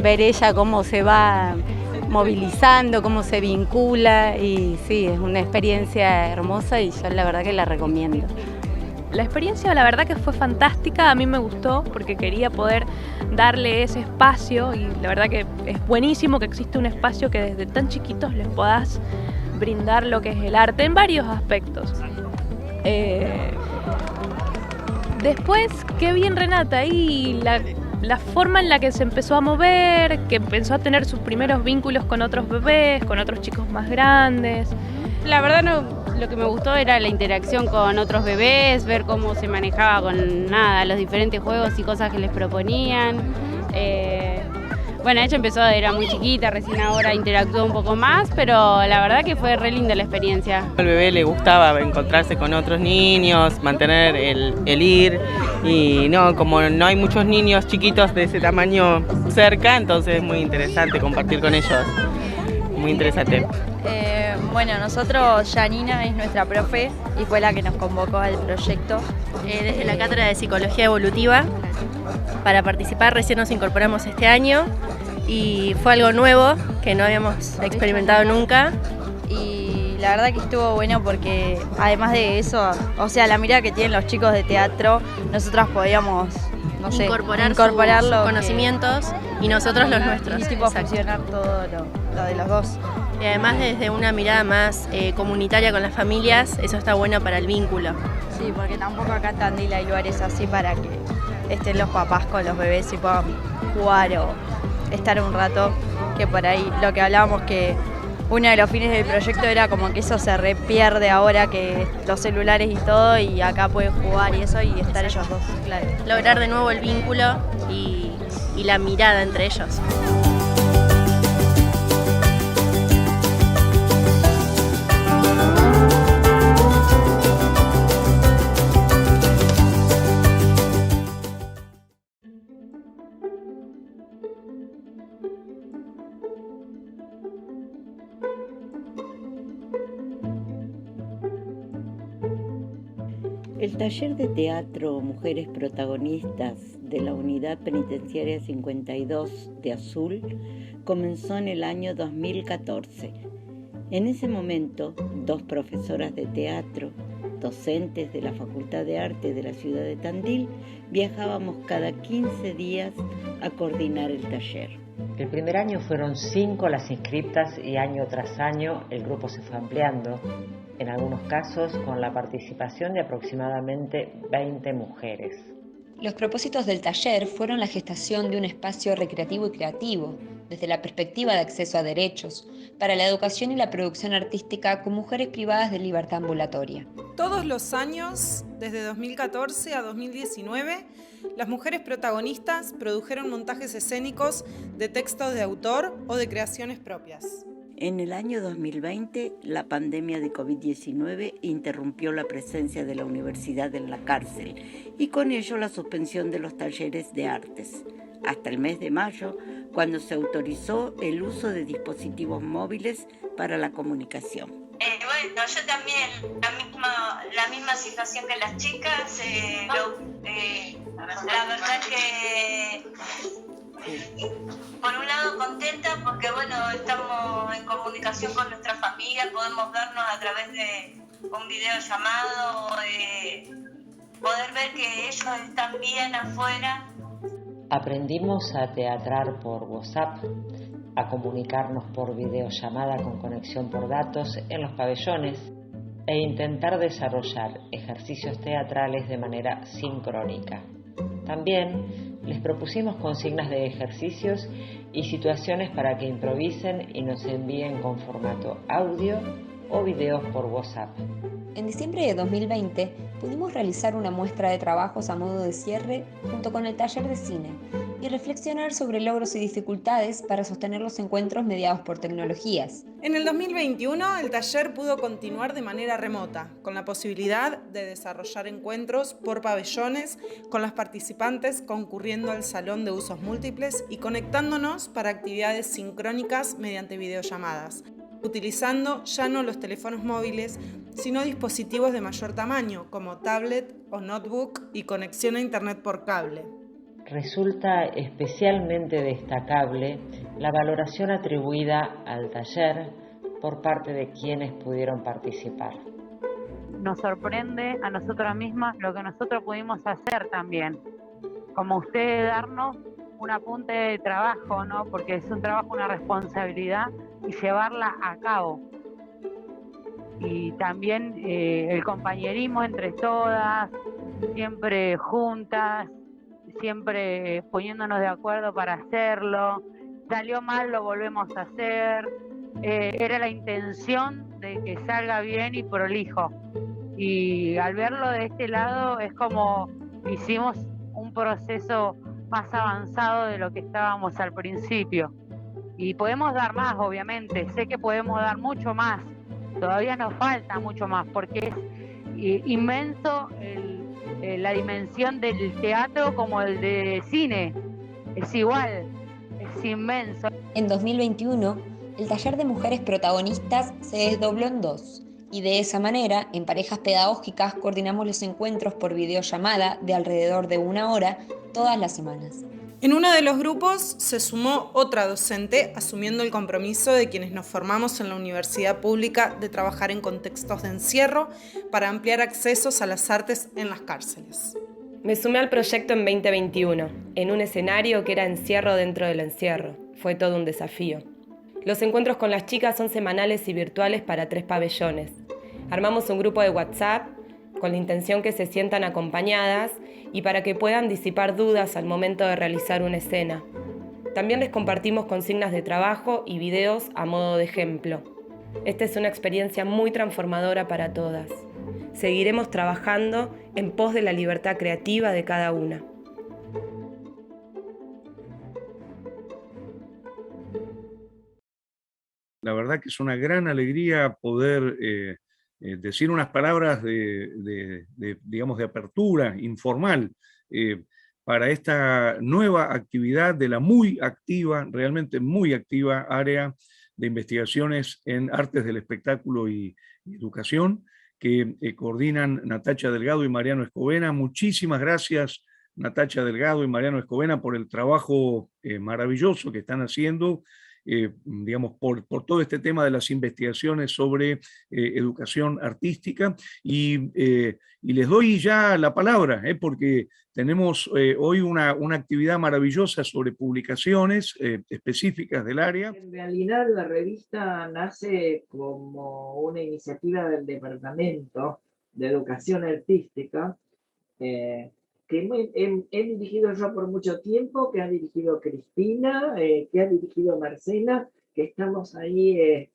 ver ella cómo se va movilizando, cómo se vincula, y sí, es una experiencia hermosa y yo la verdad que la recomiendo. La experiencia la verdad que fue fantástica, a mí me gustó porque quería poder darle ese espacio, y la verdad que es buenísimo que existe un espacio que desde tan chiquitos les podás brindar lo que es el arte en varios aspectos. Después, qué bien Renata, ahí la forma en la que se empezó a mover, que empezó a tener sus primeros vínculos con otros bebés, con otros chicos más grandes. La verdad lo que me gustó era la interacción con otros bebés, ver cómo se manejaba con los diferentes juegos y cosas que les proponían. Bueno, ella era muy chiquita, recién ahora interactuó un poco más, pero la verdad que fue re linda la experiencia. Al bebé le gustaba encontrarse con otros niños, mantener el ir, y como no hay muchos niños chiquitos de ese tamaño cerca, entonces es muy interesante compartir con ellos, muy interesante. Bueno, nosotros, Janina es nuestra profe y fue la que nos convocó al proyecto. Desde la Cátedra de Psicología Evolutiva, para participar recién nos incorporamos este año y fue algo nuevo que no habíamos experimentado nunca, y la verdad que estuvo bueno porque además de eso, o sea, la mirada que tienen los chicos de teatro, nosotras podíamos, incorporar sus conocimientos y nosotros los nuestros. Y tipo fusionar todo lo de los dos. Y además desde una mirada más comunitaria con las familias, eso está bueno para el vínculo. Sí, porque tampoco acá en Tandil hay lugares así para que estén los papás con los bebés y puedan jugar o estar un rato, que por ahí lo que hablábamos, que uno de los fines del proyecto era como que eso se repierde ahora, que los celulares y todo, y acá pueden jugar y eso, y estar ellos dos, claro. Lograr de nuevo el vínculo y la mirada entre ellos. El taller de teatro Mujeres Protagonistas de la Unidad Penitenciaria 52 de Azul comenzó en el año 2014. En ese momento, 2 profesoras de teatro, docentes de la Facultad de Arte de la ciudad de Tandil, viajábamos cada 15 días a coordinar el taller. El primer año fueron 5 las inscriptas y año tras año el grupo se fue ampliando, en algunos casos con la participación de aproximadamente 20 mujeres. Los propósitos del taller fueron la gestación de un espacio recreativo y creativo, desde la perspectiva de acceso a derechos, para la educación y la producción artística con mujeres privadas de libertad ambulatoria. Todos los años, desde 2014 a 2019, las mujeres protagonistas produjeron montajes escénicos de textos de autor o de creaciones propias. En el año 2020, la pandemia de COVID-19 interrumpió la presencia de la universidad en la cárcel y con ello la suspensión de los talleres de artes, hasta el mes de mayo, cuando se autorizó el uso de dispositivos móviles para la comunicación. Bueno, yo también, la misma situación que las chicas, la verdad que por un lado contenta porque bueno, estamos en comunicación con nuestra familia, podemos vernos a través de un videollamado, poder ver que ellos están bien afuera. Aprendimos a teatrar por WhatsApp, a comunicarnos por videollamada con conexión por datos en los pabellones e intentar desarrollar ejercicios teatrales de manera sincrónica. También les propusimos consignas de ejercicios y situaciones para que improvisen y nos envíen con formato audio o videos por WhatsApp. En diciembre de 2020 pudimos realizar una muestra de trabajos a modo de cierre junto con el taller de cine y reflexionar sobre logros y dificultades para sostener los encuentros mediados por tecnologías. En el 2021 el taller pudo continuar de manera remota, con la posibilidad de desarrollar encuentros por pabellones con las participantes concurriendo al salón de usos múltiples y conectándonos para actividades sincrónicas mediante videollamadas, utilizando ya no los teléfonos móviles, sino dispositivos de mayor tamaño, como tablet o notebook y conexión a internet por cable. Resulta especialmente destacable la valoración atribuida al taller por parte de quienes pudieron participar. Nos sorprende a nosotras mismas lo que nosotros pudimos hacer también, como ustedes darnos un apunte de trabajo, ¿no? Porque es un trabajo, una responsabilidad y llevarla a cabo. Y también el compañerismo entre todas, siempre juntas, siempre poniéndonos de acuerdo para hacerlo. Salió mal, lo volvemos a hacer. Era la intención de que salga bien y prolijo. Y al verlo de este lado es como hicimos un proceso más avanzado de lo que estábamos al principio. Y podemos dar más, obviamente. Sé que podemos dar mucho más. Todavía nos falta mucho más porque es inmenso la dimensión del teatro como el de cine. Es igual, es inmenso. En 2021, el taller de mujeres protagonistas se desdobló en dos. Y de esa manera, en parejas pedagógicas, coordinamos los encuentros por videollamada de alrededor de 1 hora todas las semanas. En uno de los grupos se sumó otra docente asumiendo el compromiso de quienes nos formamos en la universidad pública de trabajar en contextos de encierro para ampliar accesos a las artes en las cárceles. Me sumé al proyecto en 2021, en un escenario que era encierro dentro del encierro. Fue todo un desafío. Los encuentros con las chicas son semanales y virtuales para 3 pabellones. Armamos un grupo de WhatsApp con la intención que se sientan acompañadas y para que puedan disipar dudas al momento de realizar una escena. También les compartimos consignas de trabajo y videos a modo de ejemplo. Esta es una experiencia muy transformadora para todas. Seguiremos trabajando en pos de la libertad creativa de cada una. La verdad que es una gran alegría poder decir unas palabras digamos, de apertura informal para esta nueva actividad de la muy activa, realmente muy activa área de investigaciones en artes del espectáculo y educación que coordinan Natacha Delgado y Mariano Escobena. Muchísimas gracias, Natacha Delgado y Mariano Escobena, por el trabajo maravilloso que están haciendo. Digamos, por todo este tema de las investigaciones sobre educación artística y les doy ya la palabra, porque tenemos hoy una actividad maravillosa sobre publicaciones específicas del área. En realidad la revista nace como una iniciativa del Departamento de Educación Artística que que he dirigido yo por mucho tiempo, que ha dirigido Cristina, que ha dirigido Marcela, que estamos ahí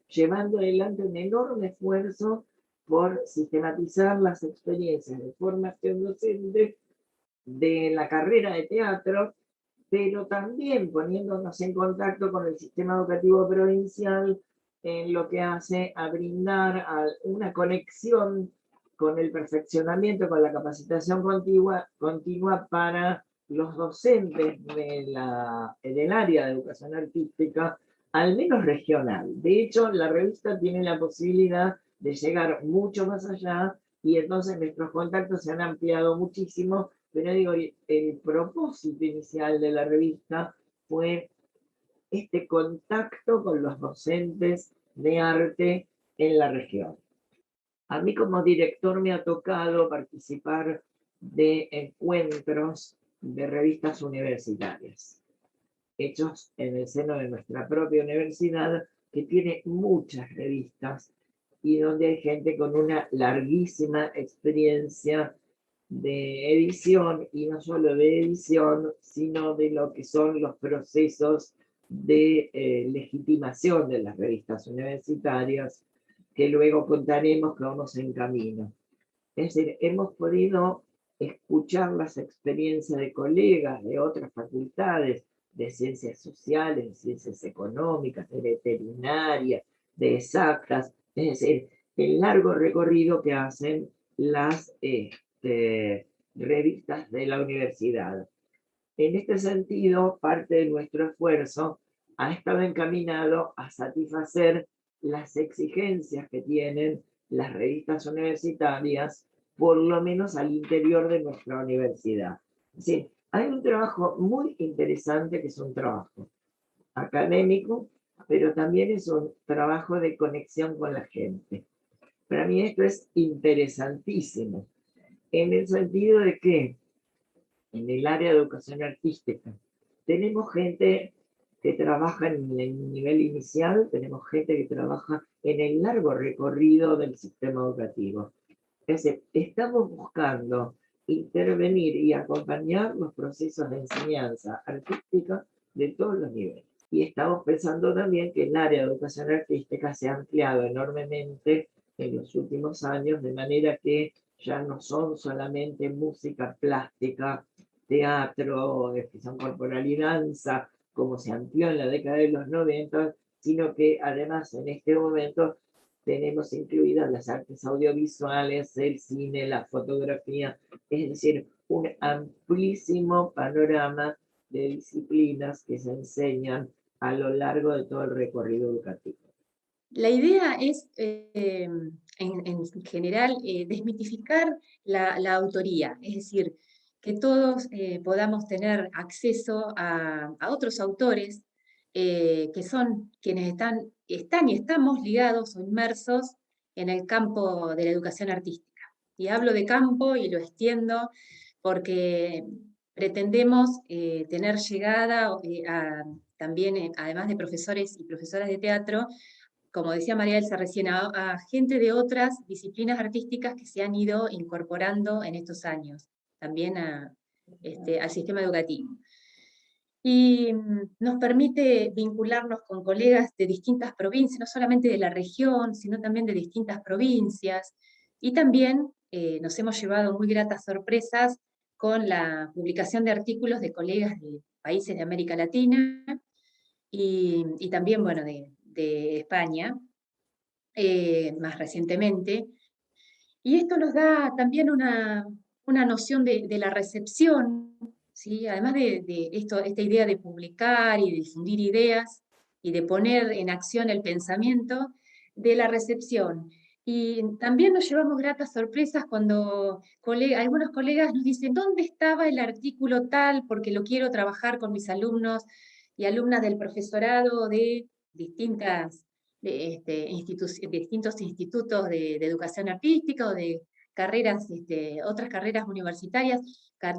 llevando adelante un enorme esfuerzo por sistematizar las experiencias de formación docente de la carrera de teatro, pero también poniéndonos en contacto con el sistema educativo provincial en lo que hace a brindar una conexión con el perfeccionamiento, con la capacitación continua para los docentes del área de educación artística, al menos regional. De hecho, la revista tiene la posibilidad de llegar mucho más allá y entonces nuestros contactos se han ampliado muchísimo, pero digo, el propósito inicial de la revista fue este contacto con los docentes de arte en la región. A mí como director me ha tocado participar de encuentros de revistas universitarias, hechos en el seno de nuestra propia universidad, que tiene muchas revistas y donde hay gente con una larguísima experiencia de edición, y no solo de edición, sino de lo que son los procesos de legitimación de las revistas universitarias, que luego contaremos que vamos en camino. Es decir, hemos podido escuchar las experiencias de colegas de otras facultades, de ciencias sociales, de ciencias económicas, de veterinaria, de exactas, es decir, el largo recorrido que hacen las revistas de la universidad. En este sentido, parte de nuestro esfuerzo ha estado encaminado a satisfacer las exigencias que tienen las revistas universitarias, por lo menos al interior de nuestra universidad. Sí, hay un trabajo muy interesante que es un trabajo académico, pero también es un trabajo de conexión con la gente. Para mí esto es interesantísimo, en el sentido de que en el área de educación artística tenemos gente que trabaja en el nivel inicial, tenemos gente que trabaja en el largo recorrido del sistema educativo. Es decir, estamos buscando intervenir y acompañar los procesos de enseñanza artística de todos los niveles. Y estamos pensando también que el área de educación artística se ha ampliado enormemente en los últimos años, de manera que ya no son solamente música plástica, teatro, expresión corporal y danza, como se amplió en la década de los 90, sino que además en este momento tenemos incluidas las artes audiovisuales, el cine, la fotografía, es decir, un amplísimo panorama de disciplinas que se enseñan a lo largo de todo el recorrido educativo. La idea es, en general, desmitificar la autoría, es decir, que todos podamos tener acceso a otros autores que son quienes están y estamos ligados o inmersos en el campo de la educación artística. Y hablo de campo y lo extiendo porque pretendemos tener llegada también, además de profesores y profesoras de teatro, como decía María Elsa recién, a gente de otras disciplinas artísticas que se han ido incorporando en estos años, también al sistema educativo. Y nos permite vincularnos con colegas de distintas provincias, no solamente de la región, sino también de distintas provincias, y también nos hemos llevado muy gratas sorpresas con la publicación de artículos de colegas de países de América Latina, y también, bueno, de España, más recientemente. Y esto nos da también una noción de la recepción, ¿sí? Además de esta idea de publicar y de difundir ideas y de poner en acción el pensamiento, de la recepción. Y también nos llevamos gratas sorpresas cuando algunos colegas nos dicen, ¿dónde estaba el artículo tal? Porque lo quiero trabajar con mis alumnos y alumnas del profesorado de distintos institutos de educación artística o de carreras, otras carreras universitarias,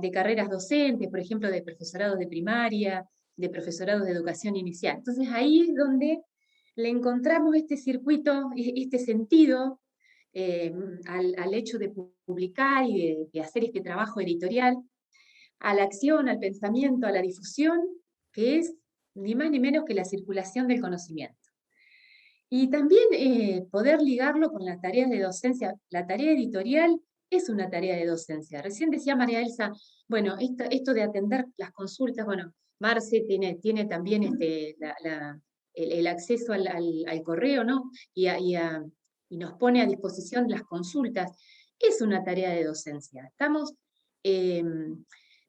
de carreras docentes, por ejemplo, de profesorados de primaria, de profesorados de educación inicial. Entonces ahí es donde le encontramos este circuito, este sentido al hecho de publicar y de hacer este trabajo editorial, a la acción, al pensamiento, a la difusión, que es ni más ni menos que la circulación del conocimiento. Y también poder ligarlo con las tareas de docencia. La tarea editorial es una tarea de docencia. Recién decía María Elsa, bueno, esto de atender las consultas, bueno, Marce tiene también el acceso al correo, ¿no? Y nos pone a disposición las consultas. Es una tarea de docencia. Estamos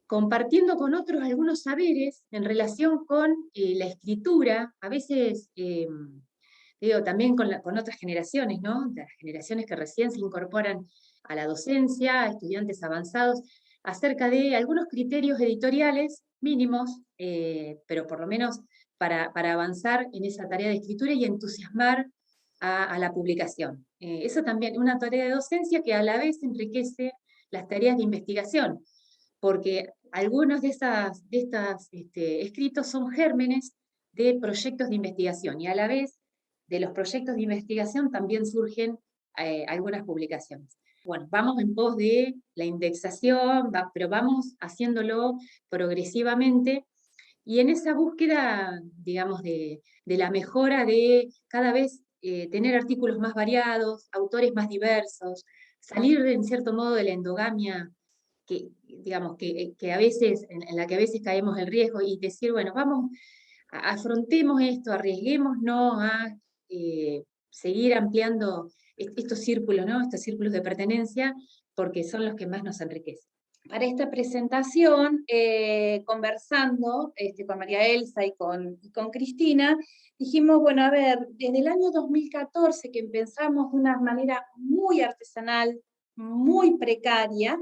compartiendo con otros algunos saberes en relación con la escritura, a veces, digo, también con otras generaciones, ¿no? Las generaciones que recién se incorporan a la docencia, estudiantes avanzados, acerca de algunos criterios editoriales mínimos, pero por lo menos para avanzar en esa tarea de escritura y entusiasmar a la publicación. Eso también es una tarea de docencia que a la vez enriquece las tareas de investigación, porque algunos de estos escritos son gérmenes de proyectos de investigación, y a la vez de los proyectos de investigación también surgen algunas publicaciones. Bueno, vamos en pos de la indexación, pero vamos haciéndolo progresivamente, y en esa búsqueda, digamos, de la mejora de cada vez tener artículos más variados, autores más diversos, salir en cierto modo de la endogamia que, digamos, que a veces, en la que a veces caemos en riesgo, y decir, bueno, vamos, afrontemos esto, arriesguémonos a seguir ampliando estos círculos, ¿no? Estos círculos de pertenencia, porque son los que más nos enriquecen. Para esta presentación, conversando con María Elsa y con Cristina, dijimos, bueno, a ver, desde el año 2014 que empezamos de una manera muy artesanal, muy precaria,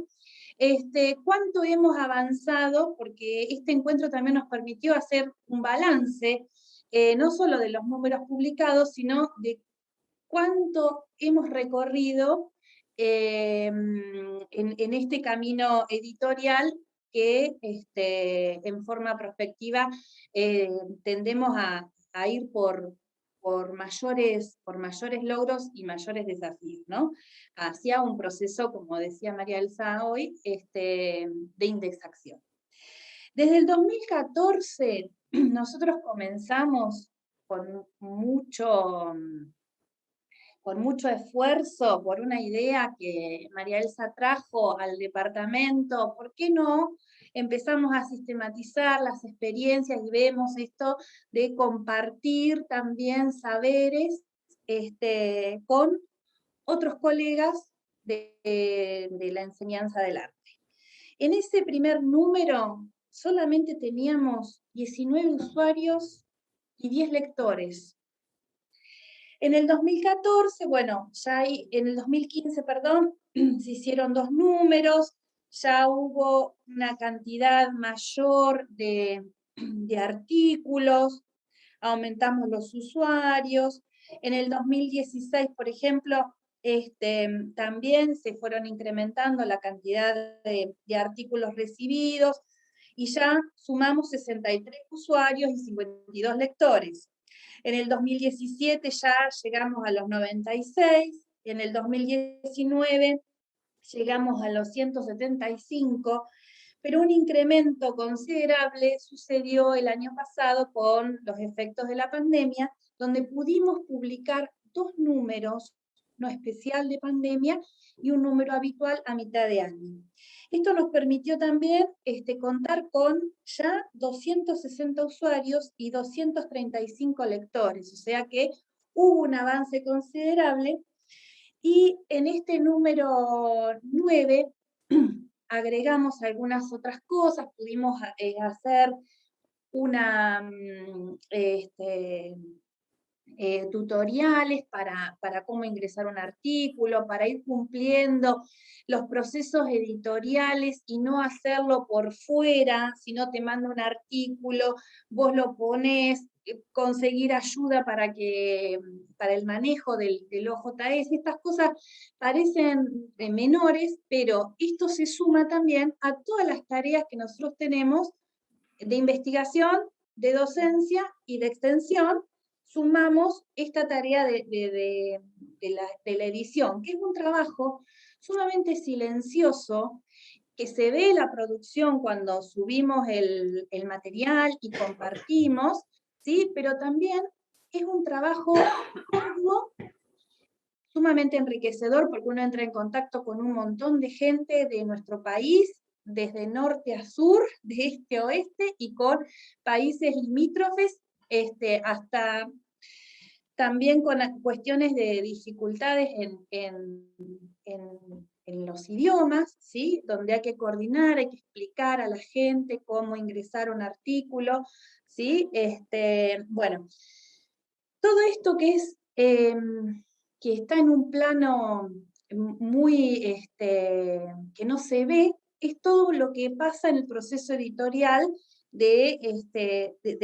cuánto hemos avanzado, porque este encuentro también nos permitió hacer un balance, no solo de los números publicados, sino de cuánto hemos recorrido en este camino editorial que en forma prospectiva tendemos a ir por mayores logros y mayores desafíos, ¿no? Hacia un proceso, como decía María Elsa hoy, de indexación. Desde el 2014 nosotros comenzamos con mucho esfuerzo por una idea que María Elsa trajo al departamento. ¿Por qué no empezamos a sistematizar las experiencias y vemos esto de compartir también saberes con otros colegas de la enseñanza del arte? En ese primer número solamente teníamos 19 usuarios y 10 lectores. En el 2014, bueno, en el 2015, perdón, se hicieron 2 números, ya hubo una cantidad mayor de artículos, aumentamos los usuarios. En el 2016, por ejemplo, también se fueron incrementando la cantidad de artículos recibidos, y ya sumamos 63 usuarios y 52 lectores. En el 2017 ya llegamos a los 96, en el 2019 llegamos a los 175, pero un incremento considerable sucedió el año pasado con los efectos de la pandemia, donde pudimos publicar 2 números, uno especial de pandemia y un número habitual a mitad de año. Esto nos permitió también contar con ya 260 usuarios y 235 lectores, o sea que hubo un avance considerable, y en este número 9 agregamos algunas otras cosas. Pudimos hacer tutoriales para cómo ingresar un artículo, para ir cumpliendo los procesos editoriales y no hacerlo por fuera, sino te mando un artículo, vos lo ponés, conseguir ayuda para el manejo del OJS. Estas cosas parecen menores, pero esto se suma también a todas las tareas que nosotros tenemos de investigación, de docencia y de extensión. Sumamos esta tarea de la edición, que es un trabajo sumamente silencioso, que se ve la producción cuando subimos el material y compartimos, ¿sí? Pero también es un trabajo arduo, sumamente enriquecedor, porque uno entra en contacto con un montón de gente de nuestro país, desde norte a sur, de este a oeste, y con países limítrofes, hasta también con cuestiones de dificultades en los idiomas, ¿sí? Donde hay que coordinar, hay que explicar a la gente cómo ingresar un artículo, ¿sí? Bueno, todo esto que es, que está en un plano muy, que no se ve, es todo lo que pasa en el proceso editorial de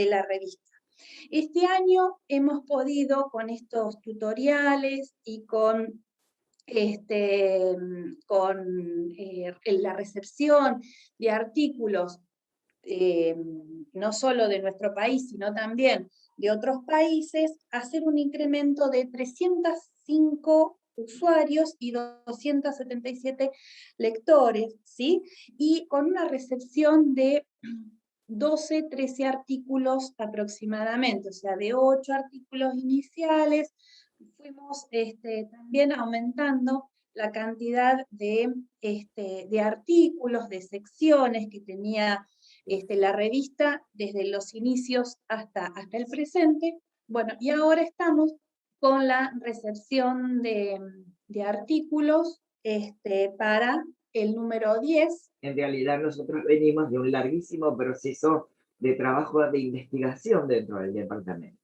la revista. Este año hemos podido, con estos tutoriales y con la recepción de artículos, no solo de nuestro país, sino también de otros países, hacer un incremento de 305 usuarios y 277 lectores, ¿sí? Y con una recepción de 12, 13 artículos aproximadamente, o sea, de 8 artículos iniciales, fuimos también aumentando la cantidad de artículos, de secciones que tenía la revista desde los inicios hasta el presente. Bueno, y ahora estamos con la recepción de artículos para el número 10. En realidad nosotros venimos de un larguísimo proceso de trabajo de investigación dentro del departamento.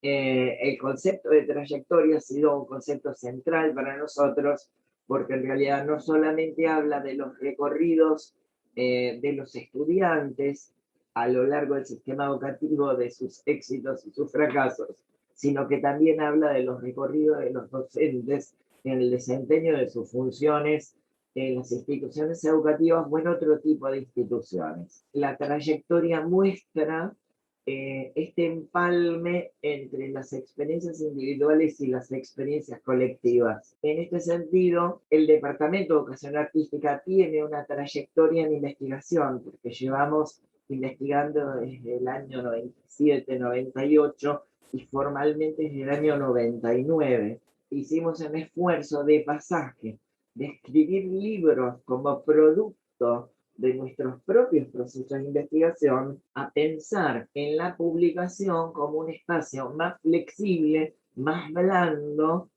El concepto de trayectoria ha sido un concepto central para nosotros, porque en realidad no solamente habla de los recorridos de los estudiantes a lo largo del sistema educativo, de sus éxitos y sus fracasos, sino que también habla de los recorridos de los docentes en el desempeño de sus funciones en las instituciones educativas o en otro tipo de instituciones. La trayectoria muestra este empalme entre las experiencias individuales y las experiencias colectivas. En este sentido, el Departamento de Educación Artística tiene una trayectoria en investigación, porque llevamos investigando desde el año 97, 98 y formalmente desde el año 99. Hicimos un esfuerzo de pasaje, de escribir libros como producto de nuestros propios procesos de investigación, a pensar en la publicación como un espacio más flexible, más blando,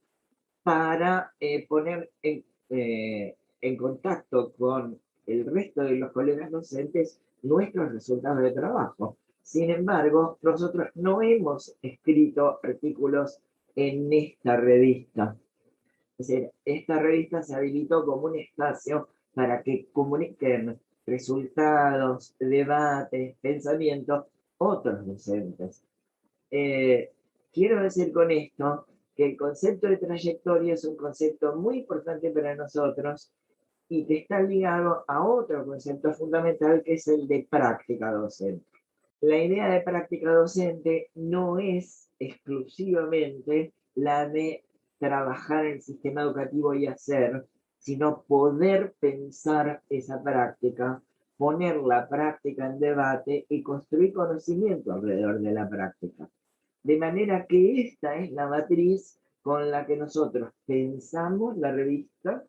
para poner en contacto con el resto de los colegas docentes nuestros resultados de trabajo. Sin embargo, nosotros no hemos escrito artículos en esta revista. Es decir, esta revista se habilitó como un espacio para que comuniquen resultados, debates, pensamientos, otros docentes. Quiero decir con esto que el concepto de trayectoria es un concepto muy importante para nosotros y que está ligado a otro concepto fundamental, que es el de práctica docente. La idea de práctica docente no es exclusivamente la de trabajar en el sistema educativo y hacer, sino poder pensar esa práctica, poner la práctica en debate y construir conocimiento alrededor de la práctica. De manera que esta es la matriz con la que nosotros pensamos la revista,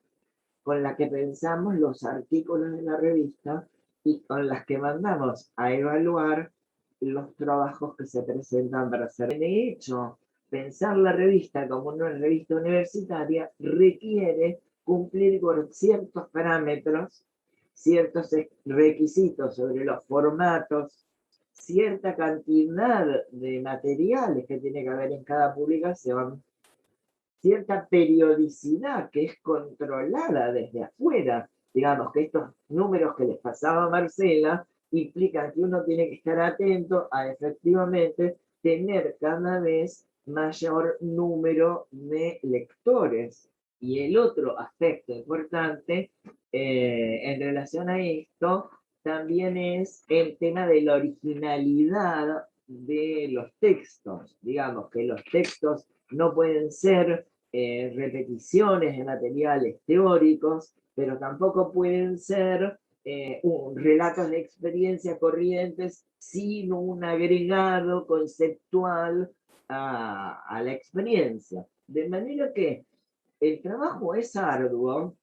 con la que pensamos los artículos de la revista y con las que mandamos a evaluar los trabajos que se presentan para hacer. De hecho, pensar la revista como una revista universitaria requiere cumplir con ciertos parámetros, ciertos requisitos sobre los formatos, cierta cantidad de materiales que tiene que haber en cada publicación, cierta periodicidad que es controlada desde afuera. Digamos que estos números que les pasaba a Marcela implican que uno tiene que estar atento a efectivamente tener cada vez mayor número de lectores. Y el otro aspecto importante en relación a esto también es el tema de la originalidad de los textos. Digamos que los textos no pueden ser repeticiones de materiales teóricos, pero tampoco pueden ser relatos de experiencia corrientes sin un agregado conceptual a la experiencia. De manera que el trabajo es arduo,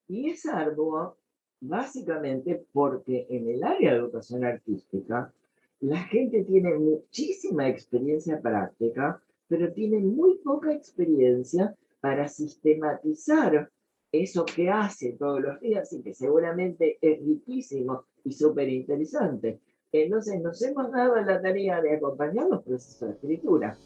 y es arduo básicamente porque en el área de educación artística la gente tiene muchísima experiencia práctica, pero tiene muy poca experiencia para sistematizar eso que hace todos los días y que seguramente es riquísimo y súper interesante. Entonces nos hemos dado la tarea de acompañar los procesos de escritura.